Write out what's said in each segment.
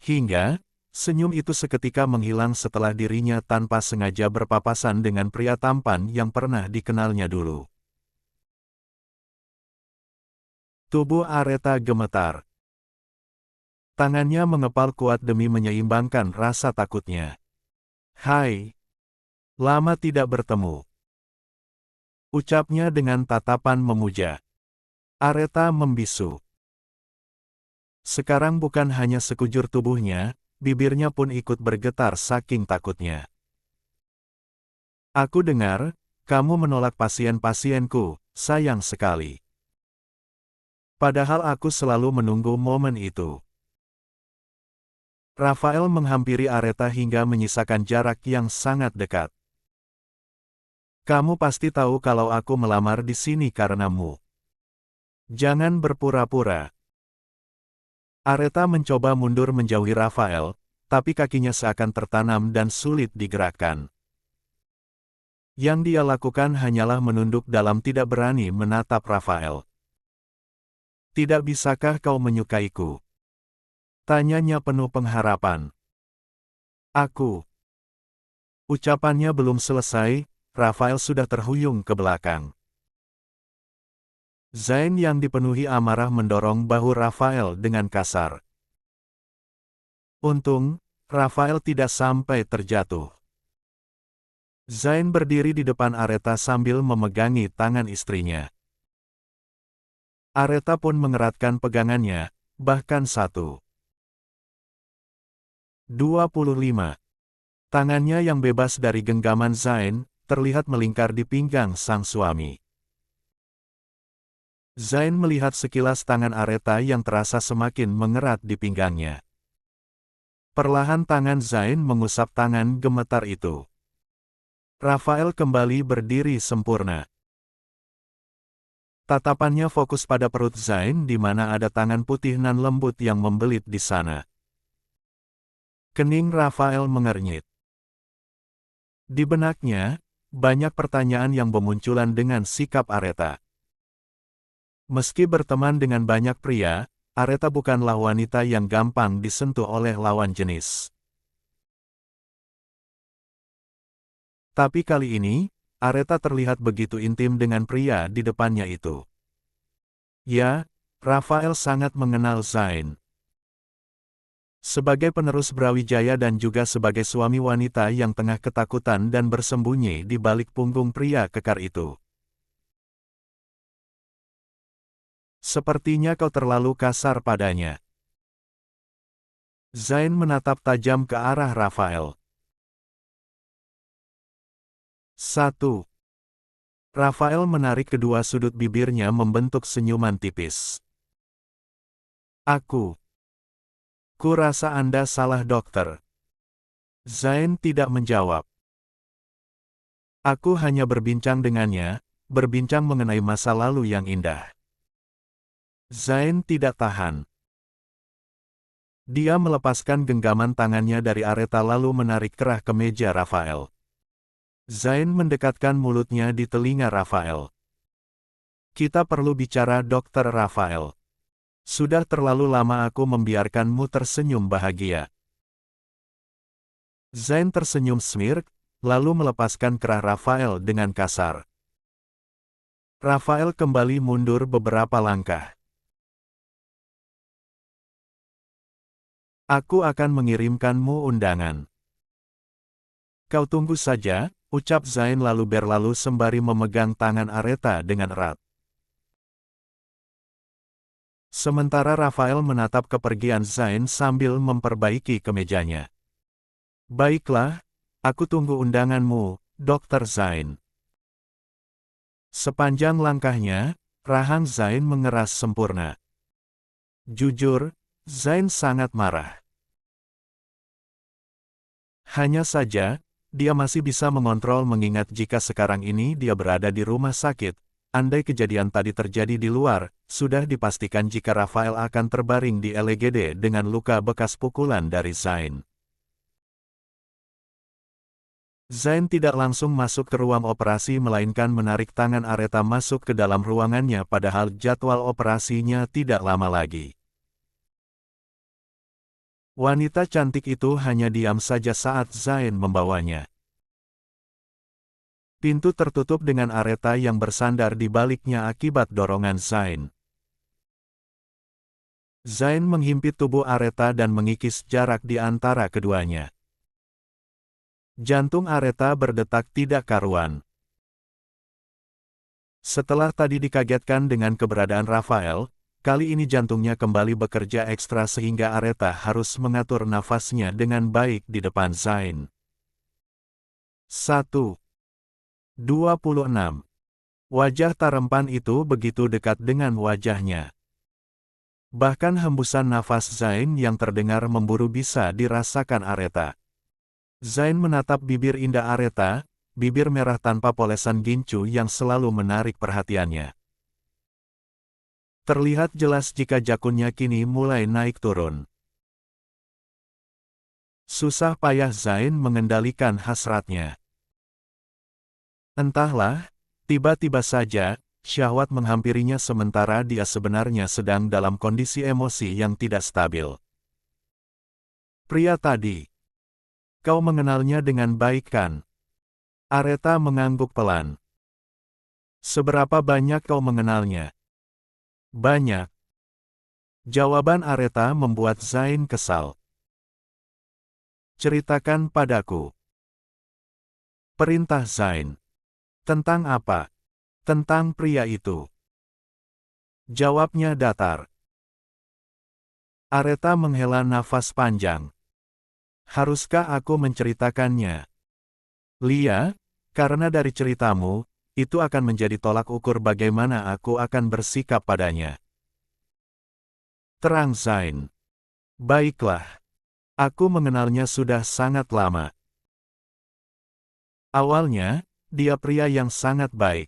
Hingga, senyum itu seketika menghilang setelah dirinya tanpa sengaja berpapasan dengan pria tampan yang pernah dikenalnya dulu. Tubuh Aretha gemetar. Tangannya mengepal kuat demi menyeimbangkan rasa takutnya. "Hai, lama tidak bertemu," ucapnya dengan tatapan memuja. Aretha membisu. Sekarang bukan hanya sekujur tubuhnya, bibirnya pun ikut bergetar saking takutnya. "Aku dengar, kamu menolak pasien-pasienku, sayang sekali. Padahal aku selalu menunggu momen itu." Rafael menghampiri Aretha hingga menyisakan jarak yang sangat dekat. "Kamu pasti tahu kalau aku melamar di sini karenamu. Jangan berpura-pura." Aretha mencoba mundur menjauhi Rafael, tapi kakinya seakan tertanam dan sulit digerakkan. Yang dia lakukan hanyalah menunduk dalam tidak berani menatap Rafael. "Tidak bisakah kau menyukaiku?" tanyanya penuh pengharapan. "Aku..." Ucapannya belum selesai, Rafael sudah terhuyung ke belakang. Zain yang dipenuhi amarah mendorong bahu Rafael dengan kasar. Untung, Rafael tidak sampai terjatuh. Zain berdiri di depan Aretha sambil memegangi tangan istrinya. Aretha pun mengeratkan pegangannya, bahkan 1.25. Tangannya yang bebas dari genggaman Zain, terlihat melingkar di pinggang sang suami. Zain melihat sekilas tangan Aretha yang terasa semakin mengerat di pinggangnya. Perlahan tangan Zain mengusap tangan gemetar itu. Rafael kembali berdiri sempurna. Tatapannya fokus pada perut Zain di mana ada tangan putih nan lembut yang membelit di sana. Kening Rafael mengernyit. Di benaknya, banyak pertanyaan yang bermunculan dengan sikap Aretha. Meski berteman dengan banyak pria, Aretha bukanlah wanita yang gampang disentuh oleh lawan jenis. Tapi kali ini, Aretha terlihat begitu intim dengan pria di depannya itu. Ya, Rafael sangat mengenal Zain. Sebagai penerus Brawijaya dan juga sebagai suami wanita yang tengah ketakutan dan bersembunyi di balik punggung pria kekar itu. "Sepertinya kau terlalu kasar padanya." Zain menatap tajam ke arah Rafael. 1. Rafael menarik kedua sudut bibirnya membentuk senyuman tipis. Ku rasa Anda salah dokter." Zain tidak menjawab. "Aku hanya berbincang dengannya, berbincang mengenai masa lalu yang indah." Zain tidak tahan. Dia melepaskan genggaman tangannya dari Aretha lalu menarik kerah ke meja Rafael. Zain mendekatkan mulutnya di telinga Rafael. "Kita perlu bicara, Dokter Rafael. Sudah terlalu lama aku membiarkanmu tersenyum bahagia." Zain tersenyum smirk, lalu melepaskan kerah Rafael dengan kasar. Rafael kembali mundur beberapa langkah. "Aku akan mengirimkanmu undangan." "Kau tunggu saja," ucap Zain lalu berlalu sembari memegang tangan Aretha dengan erat. Sementara Rafael menatap kepergian Zain sambil memperbaiki kemejanya. "Baiklah, aku tunggu undanganmu, Dr. Zain." Sepanjang langkahnya, rahang Zain mengeras sempurna. Jujur, Zain sangat marah. Hanya saja, dia masih bisa mengontrol mengingat jika sekarang ini dia berada di rumah sakit. Andai kejadian tadi terjadi di luar, sudah dipastikan jika Rafael akan terbaring di LGD dengan luka bekas pukulan dari Zain. Zain tidak langsung masuk ke ruang operasi melainkan menarik tangan Aretha masuk ke dalam ruangannya padahal jadwal operasinya tidak lama lagi. Wanita cantik itu hanya diam saja saat Zain membawanya. Pintu tertutup dengan Aretha yang bersandar di baliknya akibat dorongan Zain. Zain menghimpit tubuh Aretha dan mengikis jarak di antara keduanya. Jantung Aretha berdetak tidak karuan. Setelah tadi dikagetkan dengan keberadaan Rafael, kali ini jantungnya kembali bekerja ekstra sehingga Aretha harus mengatur nafasnya dengan baik di depan Zain. 1. 26. Wajah Tarempan itu begitu dekat dengan wajahnya. Bahkan hembusan nafas Zain yang terdengar memburu bisa dirasakan Aretha. Zain menatap bibir indah Aretha, bibir merah tanpa polesan gincu yang selalu menarik perhatiannya. Terlihat jelas jika jakunnya kini mulai naik turun. Susah payah Zain mengendalikan hasratnya. Entahlah, tiba-tiba saja, syahwat menghampirinya sementara dia sebenarnya sedang dalam kondisi emosi yang tidak stabil. Pria tadi. Kau mengenalnya dengan baik kan? Aretha mengangguk pelan. Seberapa banyak kau mengenalnya? Banyak. Jawaban Aretha membuat Zain kesal. Ceritakan padaku. Perintah Zain. Tentang apa? Tentang pria itu. Jawabnya datar. Aretha menghela nafas panjang. Haruskah aku menceritakannya? Lia, karena dari ceritamu, itu akan menjadi tolak ukur bagaimana aku akan bersikap padanya. Terang Zain. Baiklah. Aku mengenalnya sudah sangat lama. Awalnya, dia pria yang sangat baik.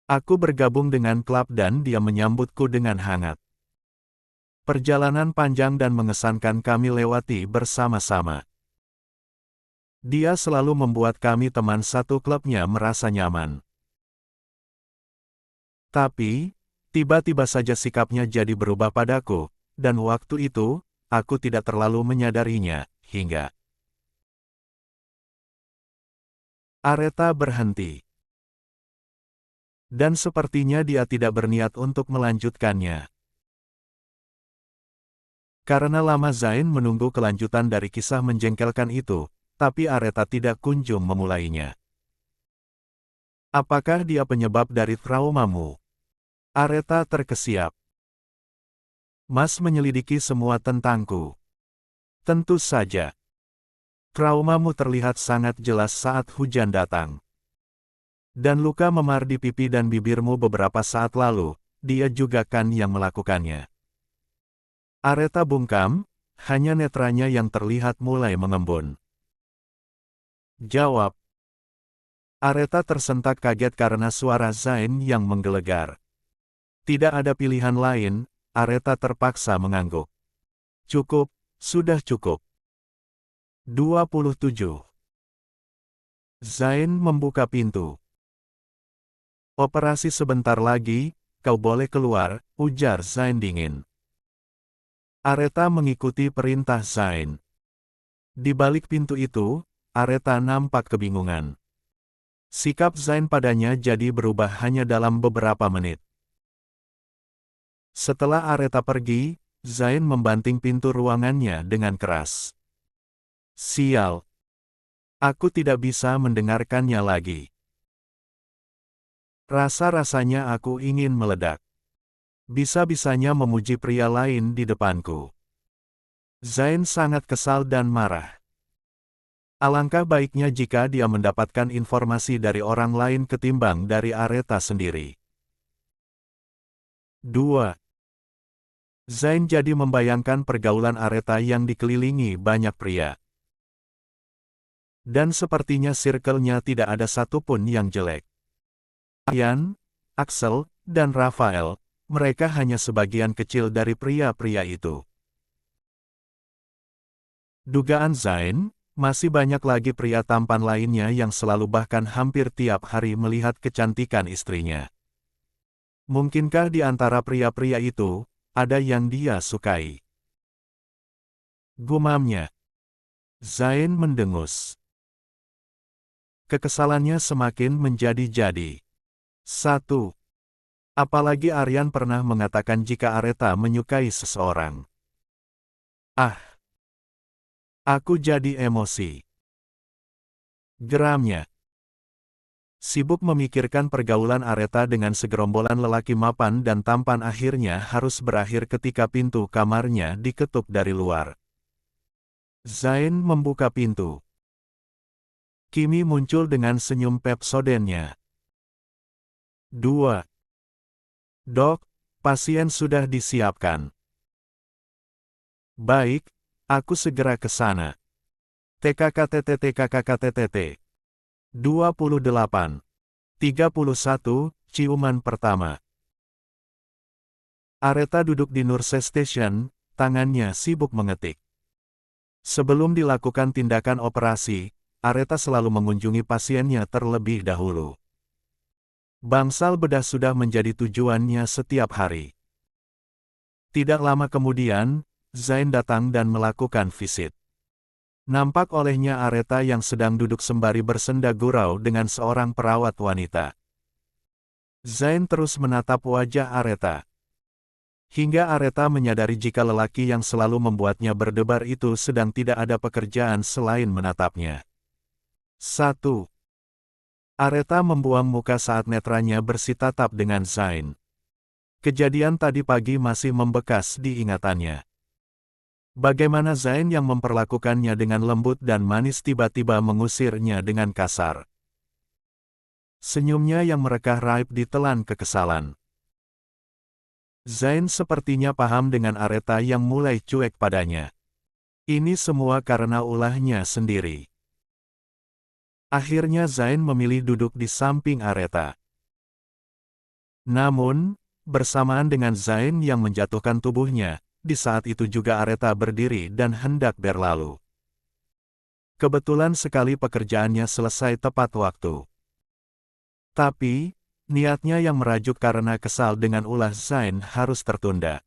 Aku bergabung dengan klub dan dia menyambutku dengan hangat. Perjalanan panjang dan mengesankan kami lewati bersama-sama. Dia selalu membuat kami teman satu klubnya merasa nyaman. Tapi, tiba-tiba saja sikapnya jadi berubah padaku, dan waktu itu, aku tidak terlalu menyadarinya, hingga Aretha berhenti. Dan sepertinya dia tidak berniat untuk melanjutkannya. Karena lama Zain menunggu kelanjutan dari kisah menjengkelkan itu, tapi Aretha tidak kunjung memulainya. Apakah dia penyebab dari traumamu? Aretha terkesiap. Mas menyelidiki semua tentangku. Tentu saja. Traumamu terlihat sangat jelas saat hujan datang. Dan luka memar di pipi dan bibirmu beberapa saat lalu, dia juga kan yang melakukannya. Aretha bungkam, hanya netranya yang terlihat mulai mengembun. Jawab. Aretha tersentak kaget karena suara Zain yang menggelegar. Tidak ada pilihan lain, Aretha terpaksa mengangguk. Cukup, sudah cukup. 27. Zain membuka pintu. Operasi sebentar lagi, kau boleh keluar, ujar Zain dingin. Aretha mengikuti perintah Zain. Di balik pintu itu, Aretha nampak kebingungan. Sikap Zain padanya jadi berubah hanya dalam beberapa menit. Setelah Aretha pergi, Zain membanting pintu ruangannya dengan keras. Sial. Aku tidak bisa mendengarkannya lagi. Rasa-rasanya aku ingin meledak. Bisa-bisanya memuji pria lain di depanku. Zain sangat kesal dan marah. Alangkah baiknya jika dia mendapatkan informasi dari orang lain ketimbang dari Aretha sendiri. 2. Zain jadi membayangkan pergaulan Aretha yang dikelilingi banyak pria. Dan sepertinya circle-nya tidak ada satupun yang jelek. Ian, Axel, dan Rafael, mereka hanya sebagian kecil dari pria-pria itu. Dugaan Zain, masih banyak lagi pria tampan lainnya yang selalu bahkan hampir tiap hari melihat kecantikan istrinya. Mungkinkah di antara pria-pria itu, ada yang dia sukai? Gumamnya. Zain mendengus. Kekesalannya semakin menjadi-jadi. 1. Apalagi Aryan pernah mengatakan jika Aretha menyukai seseorang. Ah, aku jadi emosi. Geramnya. Sibuk memikirkan pergaulan Aretha dengan segerombolan lelaki mapan dan tampan akhirnya harus berakhir ketika pintu kamarnya diketuk dari luar. Zain membuka pintu. Kimi muncul dengan senyum Pepsodentnya. 2. Dok, pasien sudah disiapkan. Baik, aku segera ke sana. TKKTT 28. 31, ciuman pertama. Aretha duduk di Nurse Station, tangannya sibuk mengetik. Sebelum dilakukan tindakan operasi, Aretha selalu mengunjungi pasiennya terlebih dahulu. Bangsal bedah sudah menjadi tujuannya setiap hari. Tidak lama kemudian, Zain datang dan melakukan visit. Nampak olehnya Aretha yang sedang duduk sembari bersenda gurau dengan seorang perawat wanita. Zain terus menatap wajah Aretha. Hingga Aretha menyadari jika lelaki yang selalu membuatnya berdebar itu sedang tidak ada pekerjaan selain menatapnya. 1. Aretha membuang muka saat netranya bersitatap dengan Zain. Kejadian tadi pagi masih membekas di ingatannya. Bagaimana Zain yang memperlakukannya dengan lembut dan manis tiba-tiba mengusirnya dengan kasar. Senyumnya yang merekah raib ditelan kekesalan. Zain sepertinya paham dengan Aretha yang mulai cuek padanya. Ini semua karena ulahnya sendiri. Akhirnya Zain memilih duduk di samping Aretha. Namun, bersamaan dengan Zain yang menjatuhkan tubuhnya, di saat itu juga Aretha berdiri dan hendak berlalu. Kebetulan sekali pekerjaannya selesai tepat waktu. Tapi, niatnya yang merajuk karena kesal dengan ulah Zain harus tertunda.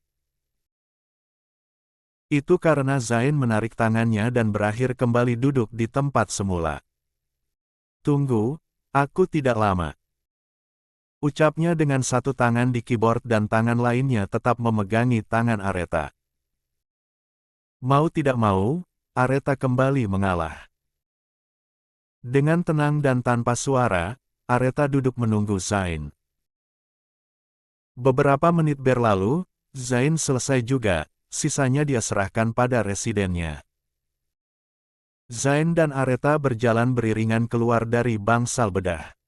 Itu karena Zain menarik tangannya dan berakhir kembali duduk di tempat semula. Tunggu, aku tidak lama. Ucapnya dengan satu tangan di keyboard dan tangan lainnya tetap memegangi tangan Aretha. Mau tidak mau, Aretha kembali mengalah. Dengan tenang dan tanpa suara, Aretha duduk menunggu Zain. Beberapa menit berlalu, Zain selesai juga, sisanya dia serahkan pada residennya. Zain dan Aretha berjalan beriringan keluar dari bangsal bedah.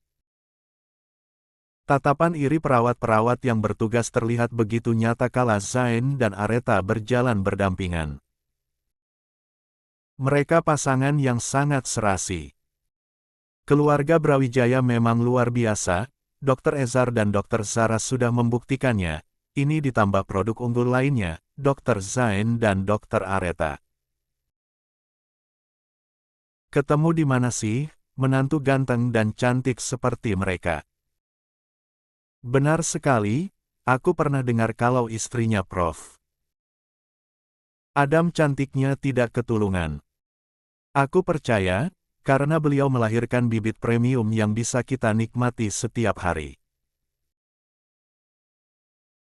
Tatapan iri perawat-perawat yang bertugas terlihat begitu nyata kala Zain dan Aretha berjalan berdampingan. Mereka pasangan yang sangat serasi. Keluarga Brawijaya memang luar biasa, Dr. Ezar dan Dr. Zara sudah membuktikannya, ini ditambah produk unggul lainnya, Dr. Zain dan Dr. Aretha. Ketemu di mana sih, menantu ganteng dan cantik seperti mereka? Benar sekali, aku pernah dengar kalau istrinya Prof. Adam cantiknya tidak ketulungan. Aku percaya, karena beliau melahirkan bibit premium yang bisa kita nikmati setiap hari.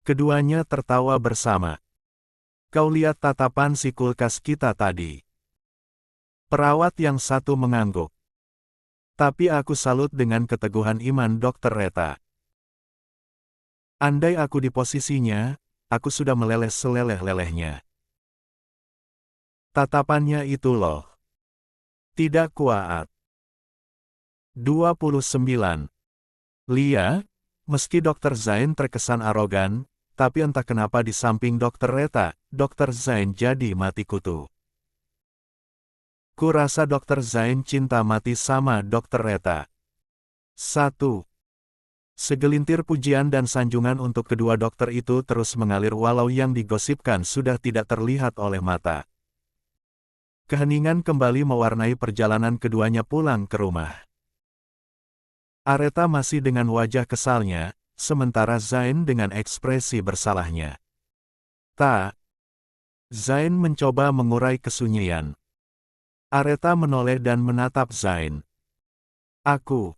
Keduanya tertawa bersama. Kau lihat tatapan si kulkas kita tadi. Perawat yang satu mengangguk. Tapi aku salut dengan keteguhan iman Dr. Reta. Andai aku di posisinya, aku sudah meleleh seleleh-lelehnya. Tatapannya itu loh. Tidak kuat. 29. Lia, meski Dr. Zain terkesan arogan, tapi entah kenapa di samping Dr. Reta, Dr. Zain jadi mati kutu. Kurasa Dr. Zain cinta mati sama Dr. Reta. 1. Segelintir pujian dan sanjungan untuk kedua dokter itu terus mengalir walau yang digosipkan sudah tidak terlihat oleh mata. Keheningan kembali mewarnai perjalanan keduanya pulang ke rumah. Aretha masih dengan wajah kesalnya, sementara Zain dengan ekspresi bersalahnya. Tak, Zain mencoba mengurai kesunyian. Aretha menoleh dan menatap Zain. Aku.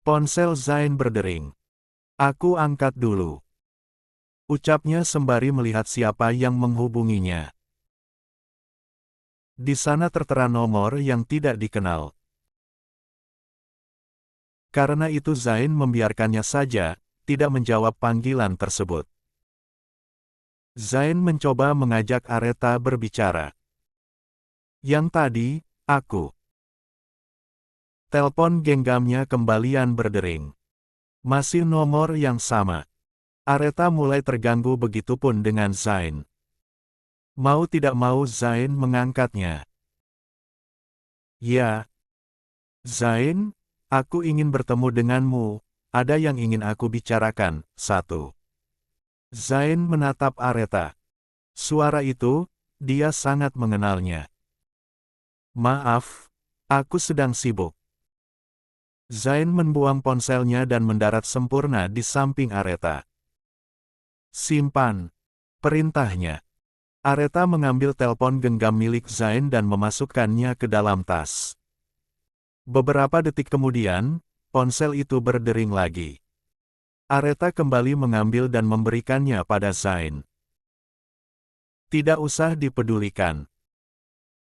Ponsel Zain berdering. Aku angkat dulu. Ucapnya sembari melihat siapa yang menghubunginya. Di sana tertera nomor yang tidak dikenal. Karena itu Zain membiarkannya saja, tidak menjawab panggilan tersebut. Zain mencoba mengajak Aretha berbicara. Yang tadi, aku. Telepon genggamnya kembalian berdering. Masih nomor yang sama. Aretha mulai terganggu begitupun dengan Zain. Mau tidak mau Zain mengangkatnya. Ya. Zain, aku ingin bertemu denganmu, ada yang ingin aku bicarakan, satu. Zain menatap Aretha. Suara itu, dia sangat mengenalnya. Maaf, aku sedang sibuk. Zain membuang ponselnya dan mendarat sempurna di samping Aretha. Simpan. Perintahnya. Aretha mengambil telepon genggam milik Zain dan memasukkannya ke dalam tas. Beberapa detik kemudian, ponsel itu berdering lagi. Aretha kembali mengambil dan memberikannya pada Zain. Tidak usah dipedulikan.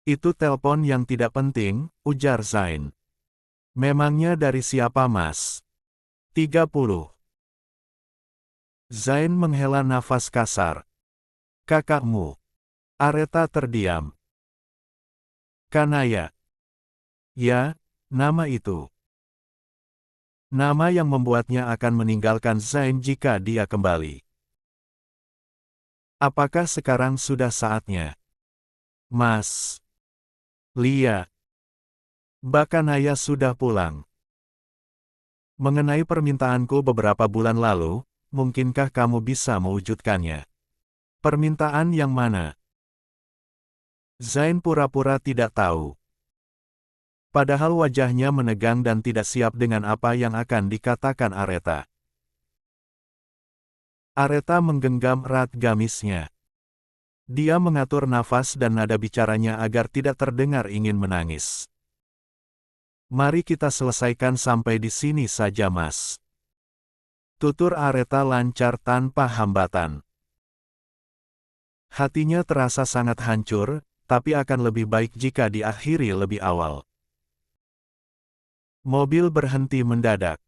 Itu telepon yang tidak penting, ujar Zain. Memangnya dari siapa mas? 30. Zain menghela nafas kasar. Kakakmu. Aretha terdiam. Kanaya. Ya, nama itu. Nama yang membuatnya akan meninggalkan Zain jika dia kembali. Apakah sekarang sudah saatnya? Mas. Lia. Bakanaya sudah pulang. Mengenai permintaanku beberapa bulan lalu, mungkinkah kamu bisa mewujudkannya? Permintaan yang mana? Zain pura-pura tidak tahu. Padahal wajahnya menegang dan tidak siap dengan apa yang akan dikatakan Aretha. Aretha menggenggam erat gamisnya. Dia mengatur nafas dan nada bicaranya agar tidak terdengar ingin menangis. Mari kita selesaikan sampai di sini saja mas. Tutur Aretha lancar tanpa hambatan. Hatinya terasa sangat hancur, tapi akan lebih baik jika diakhiri lebih awal. Mobil berhenti mendadak.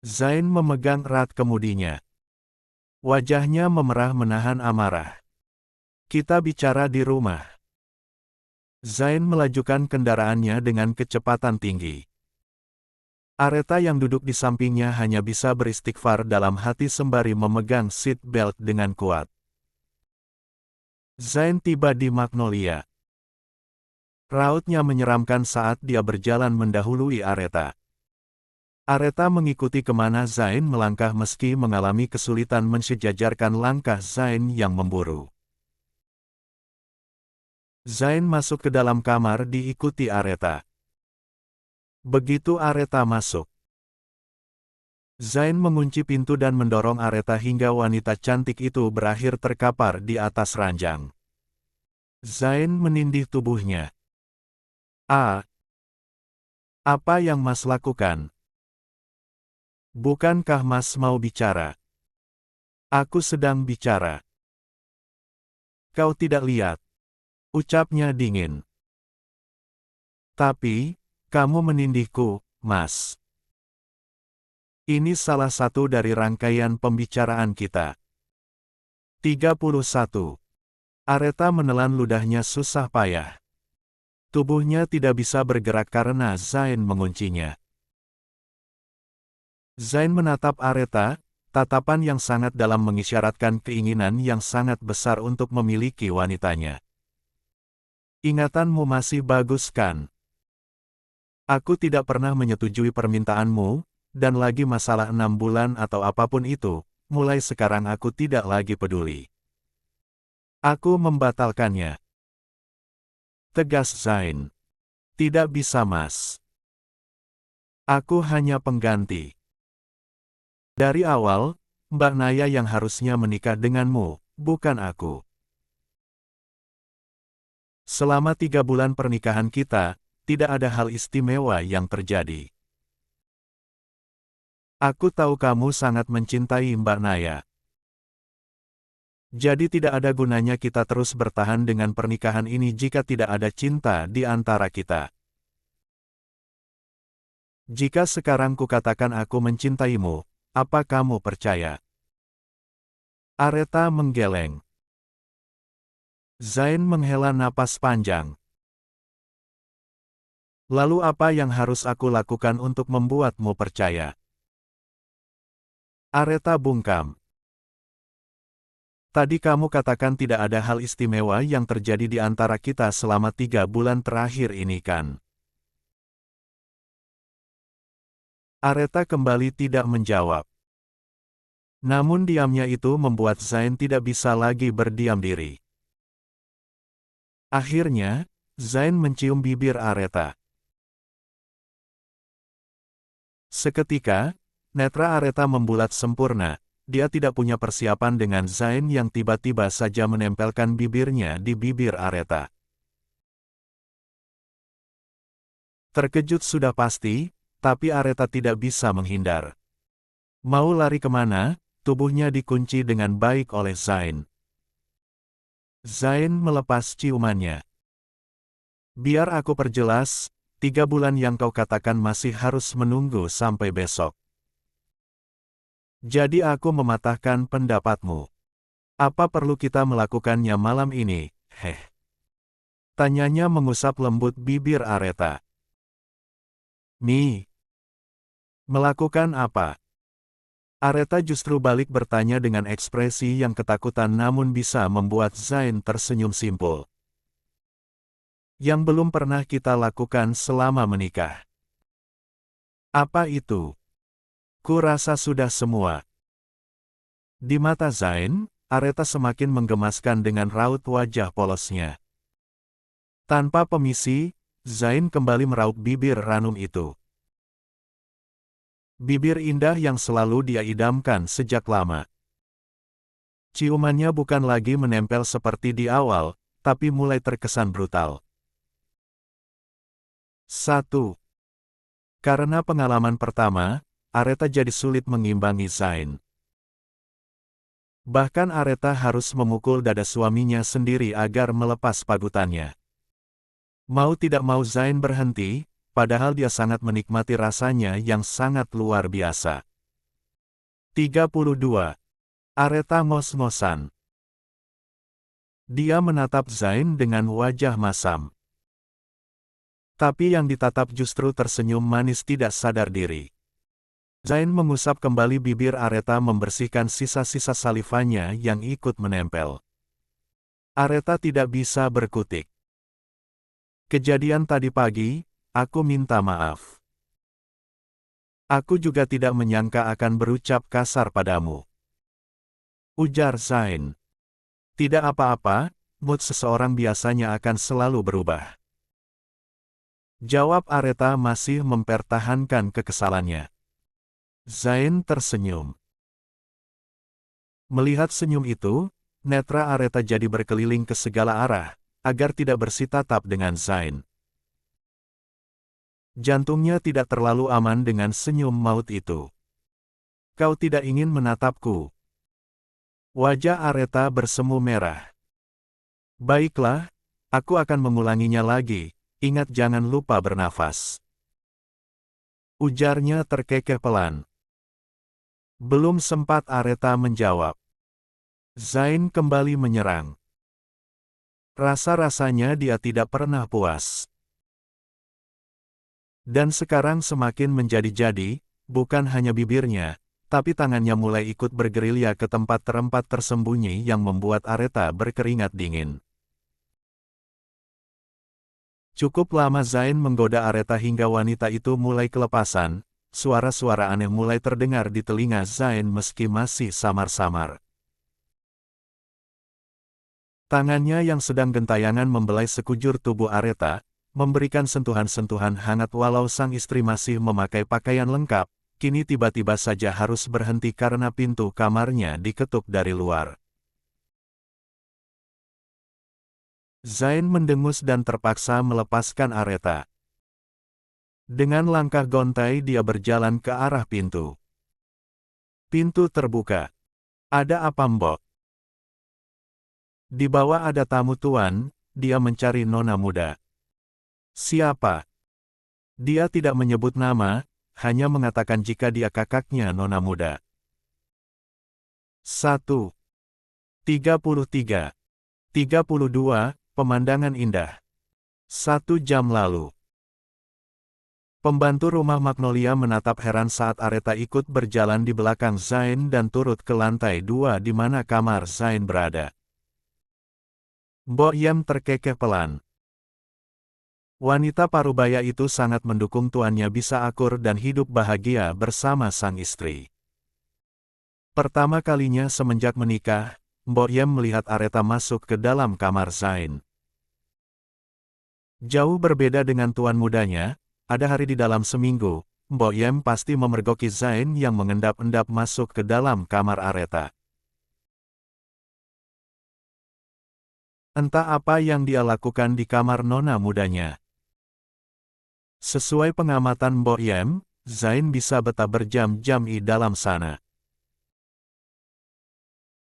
Zain memegang erat kemudinya. Wajahnya memerah menahan amarah. Kita bicara di rumah. Zain melajukan kendaraannya dengan kecepatan tinggi. Aretha yang duduk di sampingnya hanya bisa beristighfar dalam hati sembari memegang seat belt dengan kuat. Zain tiba di Magnolia. Rautnya menyeramkan saat dia berjalan mendahului Aretha. Aretha mengikuti kemana Zain melangkah meski mengalami kesulitan mensejajarkan langkah Zain yang memburu. Zain masuk ke dalam kamar diikuti Aretha. Begitu Aretha masuk, Zain mengunci pintu dan mendorong Aretha hingga wanita cantik itu berakhir terkapar di atas ranjang. Zain menindih tubuhnya. Apa yang Mas lakukan? Bukankah Mas mau bicara? Aku sedang bicara. Kau tidak lihat. Ucapnya dingin. Tapi, kamu menindihku, Mas. Ini salah satu dari rangkaian pembicaraan kita. 31. Aretha menelan ludahnya susah payah. Tubuhnya tidak bisa bergerak karena Zain menguncinya. Zain menatap Aretha, tatapan yang sangat dalam mengisyaratkan keinginan yang sangat besar untuk memiliki wanitanya. Ingatanmu masih bagus kan? Aku tidak pernah menyetujui permintaanmu, dan lagi masalah 6 bulan atau apapun itu, mulai sekarang aku tidak lagi peduli. Aku membatalkannya. Tegas Zain. Tidak bisa Mas. Aku hanya pengganti. Dari awal, Mbak Naya yang harusnya menikah denganmu, bukan aku. Selama 3 bulan pernikahan kita, tidak ada hal istimewa yang terjadi. Aku tahu kamu sangat mencintai Mbak Naya. Jadi tidak ada gunanya kita terus bertahan dengan pernikahan ini jika tidak ada cinta di antara kita. Jika sekarang kukatakan aku mencintaimu, apa kamu percaya? Aretha menggeleng. Zain menghela napas panjang. Lalu apa yang harus aku lakukan untuk membuatmu percaya? Aretha bungkam. Tadi kamu katakan tidak ada hal istimewa yang terjadi di antara kita selama 3 bulan terakhir ini kan? Aretha kembali tidak menjawab. Namun diamnya itu membuat Zain tidak bisa lagi berdiam diri. Akhirnya, Zain mencium bibir Aretha. Seketika, netra Aretha membulat sempurna. Dia tidak punya persiapan dengan Zain yang tiba-tiba saja menempelkan bibirnya di bibir Aretha. Terkejut sudah pasti, tapi Aretha tidak bisa menghindar. Mau lari kemana, tubuhnya dikunci dengan baik oleh Zain. Zain melepas ciumannya. Biar aku perjelas, 3 bulan yang kau katakan masih harus menunggu sampai besok. Jadi aku mematahkan pendapatmu. Apa perlu kita melakukannya malam ini, heh? Tanyanya mengusap lembut bibir Aretha. Melakukan apa? Aretha justru balik bertanya dengan ekspresi yang ketakutan namun bisa membuat Zain tersenyum simpul. Yang belum pernah kita lakukan selama menikah. Apa itu? Ku rasa sudah semua. Di mata Zain, Aretha semakin menggemaskan dengan raut wajah polosnya. Tanpa pemisi, Zain kembali meraup bibir ranum itu. Bibir indah yang selalu dia idamkan sejak lama. Ciumannya bukan lagi menempel seperti di awal, tapi mulai terkesan brutal. 1. Karena pengalaman pertama, Aretha jadi sulit mengimbangi Zain. Bahkan Aretha harus memukul dada suaminya sendiri agar melepas pagutannya. Mau tidak mau Zain berhenti, padahal dia sangat menikmati rasanya yang sangat luar biasa. 32. Aretha ngos-ngosan. Dia menatap Zain dengan wajah masam. Tapi yang ditatap justru tersenyum manis tidak sadar diri. Zain mengusap kembali bibir Aretha membersihkan sisa-sisa salivanya yang ikut menempel. Aretha tidak bisa berkutik. Kejadian tadi pagi, aku minta maaf. Aku juga tidak menyangka akan berucap kasar padamu. Ujar Zain. Tidak apa-apa, mood seseorang biasanya akan selalu berubah. Jawab Aretha masih mempertahankan kekesalannya. Zain tersenyum. Melihat senyum itu, netra Aretha jadi berkeliling ke segala arah, agar tidak bersitatap dengan Zain. Jantungnya tidak terlalu aman dengan senyum maut itu. Kau tidak ingin menatapku? Wajah Aretha bersemu merah. Baiklah, aku akan mengulanginya lagi. Ingat jangan lupa bernafas. Ujarnya terkekeh pelan. Belum sempat Aretha menjawab. Zain kembali menyerang. Rasa-rasanya dia tidak pernah puas. Dan sekarang semakin menjadi-jadi, bukan hanya bibirnya, tapi tangannya mulai ikut bergerilya ke tempat tersembunyi yang membuat Aretha berkeringat dingin. Cukup lama Zain menggoda Aretha hingga wanita itu mulai kelepasan, suara-suara aneh mulai terdengar di telinga Zain meski masih samar-samar. Tangannya yang sedang gentayangan membelai sekujur tubuh Aretha, memberikan sentuhan-sentuhan hangat walau sang istri masih memakai pakaian lengkap, kini tiba-tiba saja harus berhenti karena pintu kamarnya diketuk dari luar. Zain mendengus dan terpaksa melepaskan Aretha. Dengan langkah gontai dia berjalan ke arah pintu. Pintu terbuka. Ada apa, Mbok? Di bawah ada tamu tuan, dia mencari nona muda. Siapa? Dia tidak menyebut nama, hanya mengatakan jika dia kakaknya nona muda. 1:33. 32, pemandangan indah. 1 jam lalu. Pembantu rumah Magnolia menatap heran saat Aretha ikut berjalan di belakang Zain dan turut ke lantai 2 di mana kamar Zain berada. Mbok Yem terkekeh pelan. Wanita parubaya itu sangat mendukung tuannya bisa akur dan hidup bahagia bersama sang istri. Pertama kalinya semenjak menikah, Mbok Yem melihat Aretha masuk ke dalam kamar Zain. Jauh berbeda dengan tuan mudanya, ada hari di dalam seminggu, Mbok Yem pasti memergoki Zain yang mengendap-endap masuk ke dalam kamar Aretha. Entah apa yang dia lakukan di kamar nona mudanya. Sesuai pengamatan Mbok Yem, Zain bisa betah berjam-jam di dalam sana.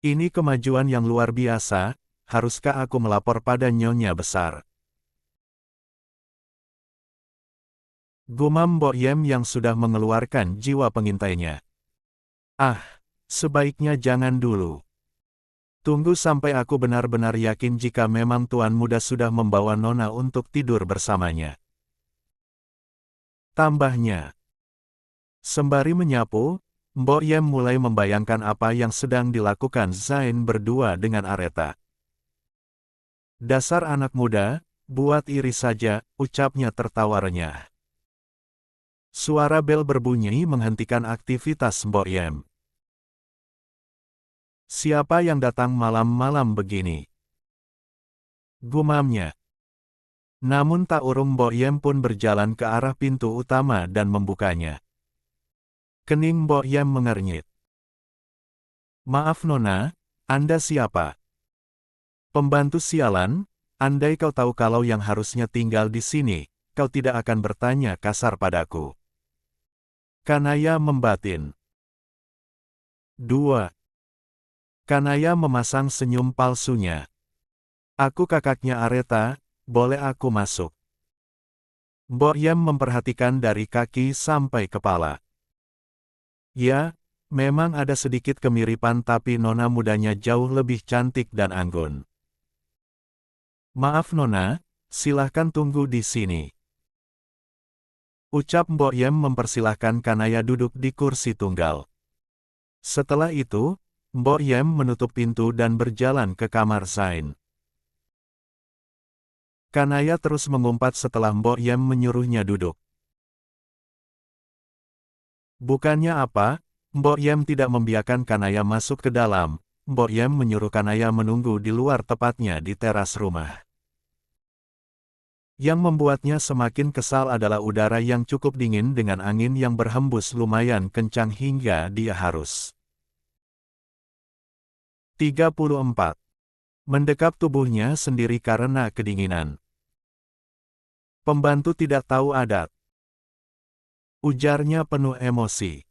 Ini kemajuan yang luar biasa, haruskah aku melapor pada nyonya besar? Gumam Mbok Yem yang sudah mengeluarkan jiwa pengintainya. Ah, sebaiknya jangan dulu. Tunggu sampai aku benar-benar yakin jika memang tuan muda sudah membawa nona untuk tidur bersamanya. Tambahnya. Sembari menyapu, Mbok Yem mulai membayangkan apa yang sedang dilakukan Zain berdua dengan Aretha. Dasar anak muda, buat iri saja, ucapnya tertawa renyah. Suara bel berbunyi menghentikan aktivitas Mbok Yem. Siapa yang datang malam-malam begini? Gumamnya. Namun tak urung Mbok Yem pun berjalan ke arah pintu utama dan membukanya. Kening Mbok Yem mengernyit. Maaf nona, Anda siapa? Pembantu sialan, andai kau tahu kalau yang harusnya tinggal di sini, kau tidak akan bertanya kasar padaku. Kanaya membatin. 2. Kanaya memasang senyum palsunya. Aku kakaknya Aretha, boleh aku masuk? Mbok Yem memperhatikan dari kaki sampai kepala. Ya, memang ada sedikit kemiripan tapi nona mudanya jauh lebih cantik dan anggun. Maaf nona, silahkan tunggu di sini. Ucap Mbok Yem mempersilahkan Kanaya duduk di kursi tunggal. Setelah itu, Mbok Yem menutup pintu dan berjalan ke kamar Zain. Kanaya terus mengumpat setelah Mbok Yem menyuruhnya duduk. Bukannya apa, Mbok Yem tidak membiarkan Kanaya masuk ke dalam. Mbok Yem menyuruh Kanaya menunggu di luar tepatnya di teras rumah. Yang membuatnya semakin kesal adalah udara yang cukup dingin dengan angin yang berhembus lumayan kencang hingga dia harus 34. Mendekap tubuhnya sendiri karena kedinginan. Pembantu tidak tahu adat. Ujarnya penuh emosi.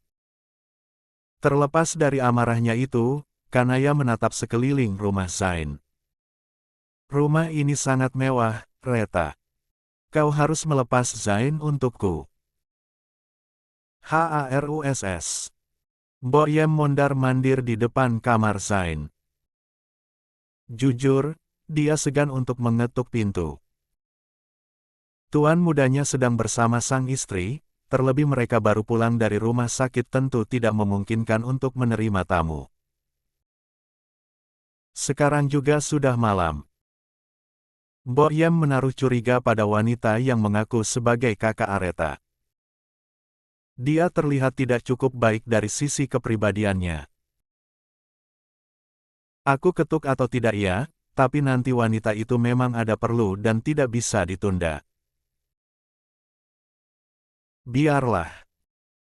Terlepas dari amarahnya itu, Kanaya menatap sekeliling rumah Zain. Rumah ini sangat mewah, Reta. Kau harus melepas Zain untukku. HARUSS. Mbok Yem mondar-mandir di depan kamar Zain. Jujur, dia segan untuk mengetuk pintu. Tuan mudanya sedang bersama sang istri, terlebih mereka baru pulang dari rumah sakit tentu tidak memungkinkan untuk menerima tamu. Sekarang juga sudah malam. Mbok Yem menaruh curiga pada wanita yang mengaku sebagai kakak Aretha. Dia terlihat tidak cukup baik dari sisi kepribadiannya. Aku ketuk atau tidak ya, tapi nanti wanita itu memang ada perlu dan tidak bisa ditunda. Biarlah.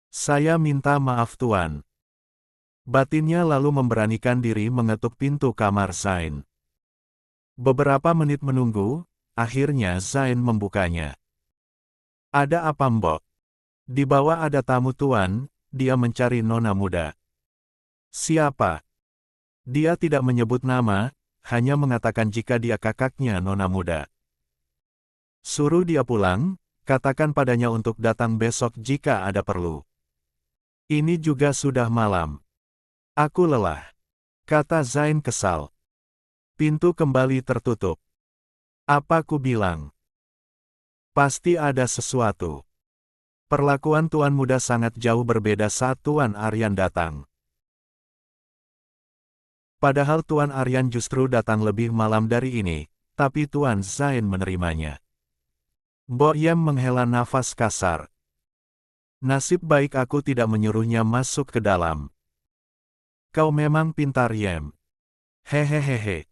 Saya minta maaf tuan. Batinnya lalu memberanikan diri mengetuk pintu kamar Zain. Beberapa menit menunggu, akhirnya Zain membukanya. Ada apa Mbok? Di bawah ada tamu tuan, dia mencari nona muda. Siapa? Dia tidak menyebut nama, hanya mengatakan jika dia kakaknya nona muda. Suruh dia pulang, katakan padanya untuk datang besok jika ada perlu. Ini juga sudah malam. Aku lelah, kata Zain kesal. Pintu kembali tertutup. Apa ku bilang? Pasti ada sesuatu. Perlakuan tuan muda sangat jauh berbeda saat Tuan Aryan datang. Padahal Tuan Aryan justru datang lebih malam dari ini, tapi Tuan Zain menerimanya. Mbok Yem menghela nafas kasar. Nasib baik aku tidak menyuruhnya masuk ke dalam. Kau memang pintar Yem. Hehehehe.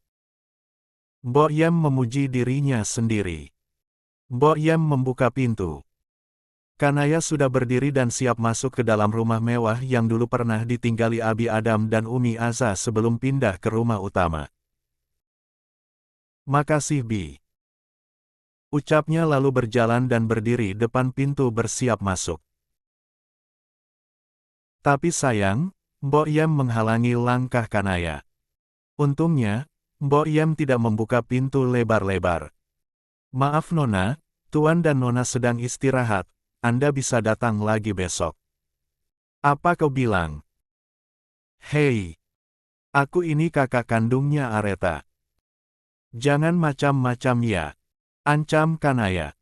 Mbok Yem memuji dirinya sendiri. Mbok Yem membuka pintu. Kanaya sudah berdiri dan siap masuk ke dalam rumah mewah yang dulu pernah ditinggali Abi Adam dan Umi Aza sebelum pindah ke rumah utama. Makasih Bi. Ucapnya lalu berjalan dan berdiri depan pintu bersiap masuk. Tapi sayang, Mbok Yem menghalangi langkah Kanaya. Untungnya, Mbok Yem tidak membuka pintu lebar-lebar. Maaf Nona, Tuan dan Nona sedang istirahat. Anda bisa datang lagi besok. Apa kau bilang? Hei, aku ini kakak kandungnya Areta. Jangan macam-macam ya, ancam Kanaya.